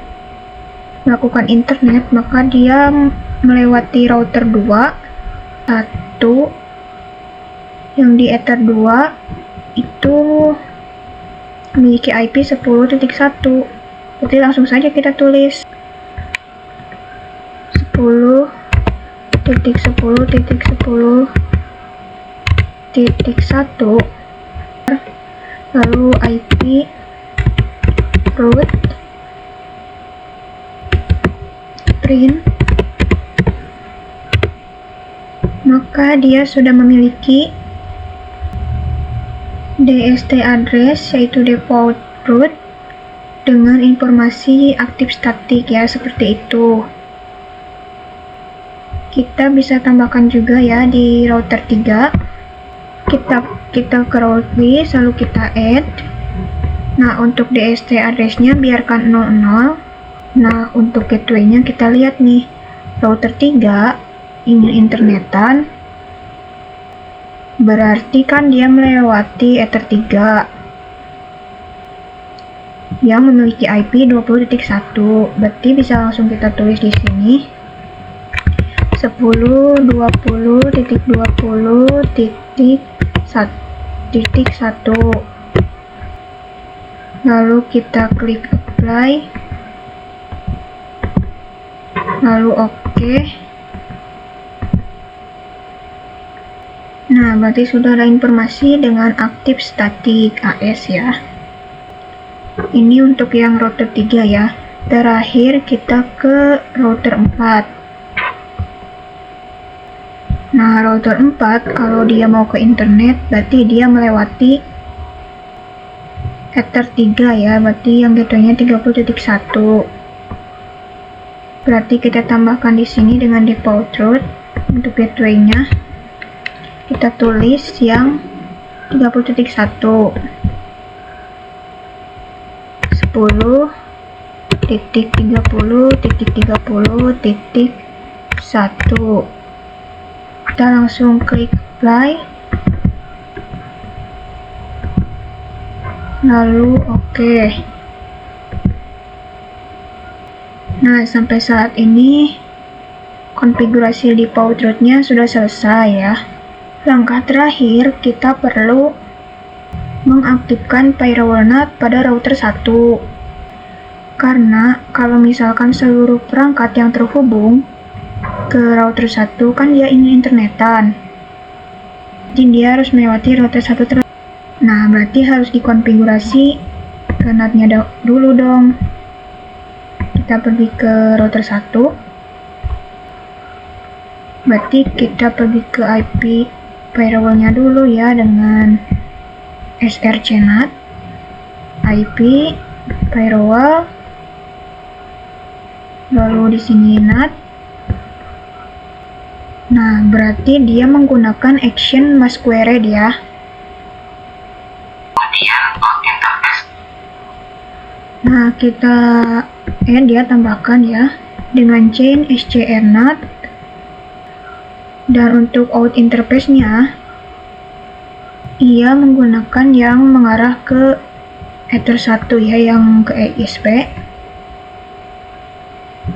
melakukan internet, maka dia melewati router 2 1 yang di Ether 2 itu memiliki IP 10.1. Berarti langsung saja kita tulis 10.10.10.1 lalu IP root print, maka dia sudah memiliki DST address yaitu default root dengan informasi aktif statik ya, seperti itu. Kita bisa tambahkan juga ya di router 3. Kita ke route list lalu kita add. Nah, untuk DST address-nya biarkan 00. Nah, untuk gateway-nya kita lihat nih. Router 3 ingin internetan, berarti kan dia melewati Ether 3 yang memiliki IP 20.1. Berarti bisa langsung kita tulis di sini 10.20.20.1. Lalu kita klik apply, lalu OK. Nah, berarti sudah ada informasi dengan aktif statik AS ya. Ini untuk yang router 3 ya. Terakhir kita ke router 4. Nah, router 4 kalau dia mau ke internet berarti dia melewati Ether 3 ya, berarti yang gateway-nya 30.1. Berarti kita tambahkan di sini dengan default root untuk gateway-nya. Kita tulis yang 30.1. 10.30.30.1. Kita langsung klik apply, lalu OK. Nah, sampai saat ini konfigurasi default root-nya sudah selesai ya. Langkah terakhir kita perlu mengaktifkan firewall NAT pada router 1. Karena kalau misalkan seluruh perangkat yang terhubung ke router 1 kan dia ingin internetan, jadi dia harus melewati router 1 Nah, berarti harus dikonfigurasi ke NAT-nya dulu dong. Kita pergi ke router 1. Berarti kita pergi ke IP firewall-nya dulu ya dengan srcNAT IP firewall, lalu di sini NAT. Nah, berarti dia menggunakan action masquerade ya. Kemudian out interface. Nah, kita dia tambahkan ya dengan chain scrNAT. Dan untuk out interface-nya ia menggunakan yang mengarah ke Ether 1 ya, yang ke ISP.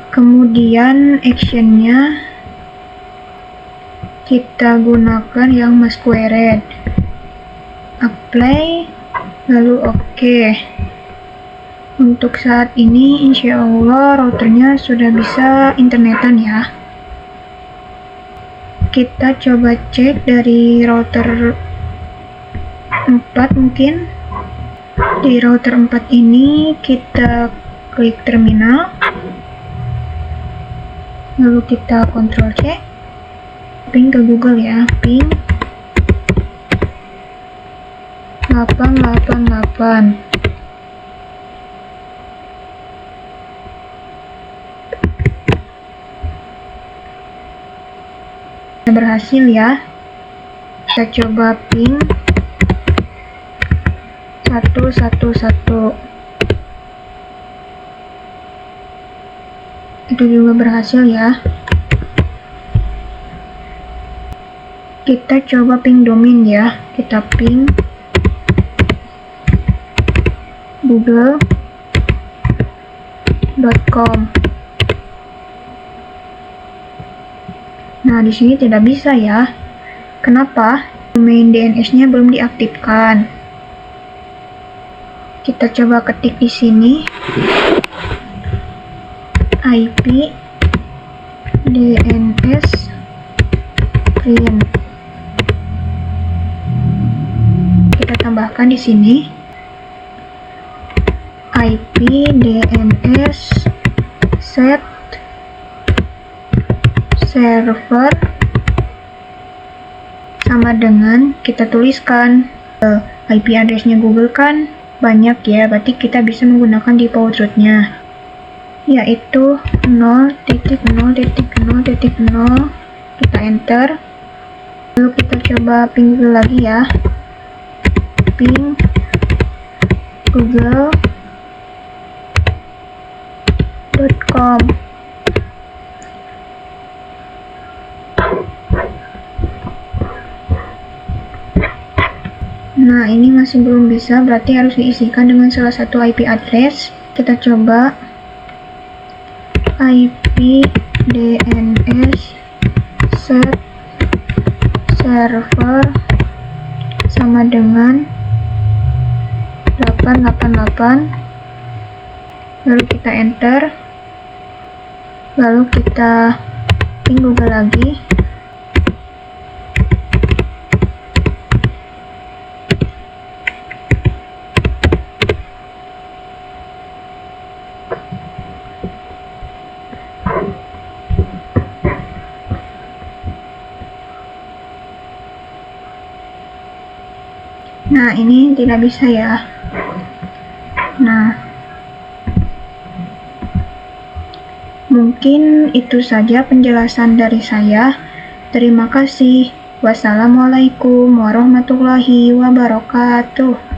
Kemudian action-nya kita gunakan yang masquerade. Apply, lalu OK. Untuk saat ini insya Allah routernya sudah bisa internetan ya. Kita coba cek dari router 4 mungkin. Di router 4 ini kita klik terminal, lalu kita Ctrl C, ping ke Google ya, ping 888. Berhasil ya. Kita coba ping 111. Itu juga berhasil ya. Kita coba ping domain ya. Kita ping google.com. Nah, di sini tidak bisa ya. Kenapa? Domain DNS-nya belum diaktifkan. Kita coba ketik di sini IP DNS print. Kita tambahkan di sini IP DNS set server sama dengan kita tuliskan IP address-nya Google kan banyak ya, berarti kita bisa menggunakan default root-nya, yaitu 0.0.0.0. Kita enter, lalu kita coba ping Google lagi ya, ping google.com. Nah, ini masih belum bisa, berarti harus diisikan dengan salah satu IP address. Kita coba IP DNS set server sama dengan 888. Lalu kita enter, lalu kita ping Google lagi. Nah, ini tidak bisa ya. Nah, mungkin itu saja penjelasan dari saya. Terima kasih. Wassalamualaikum warahmatullahi wabarakatuh.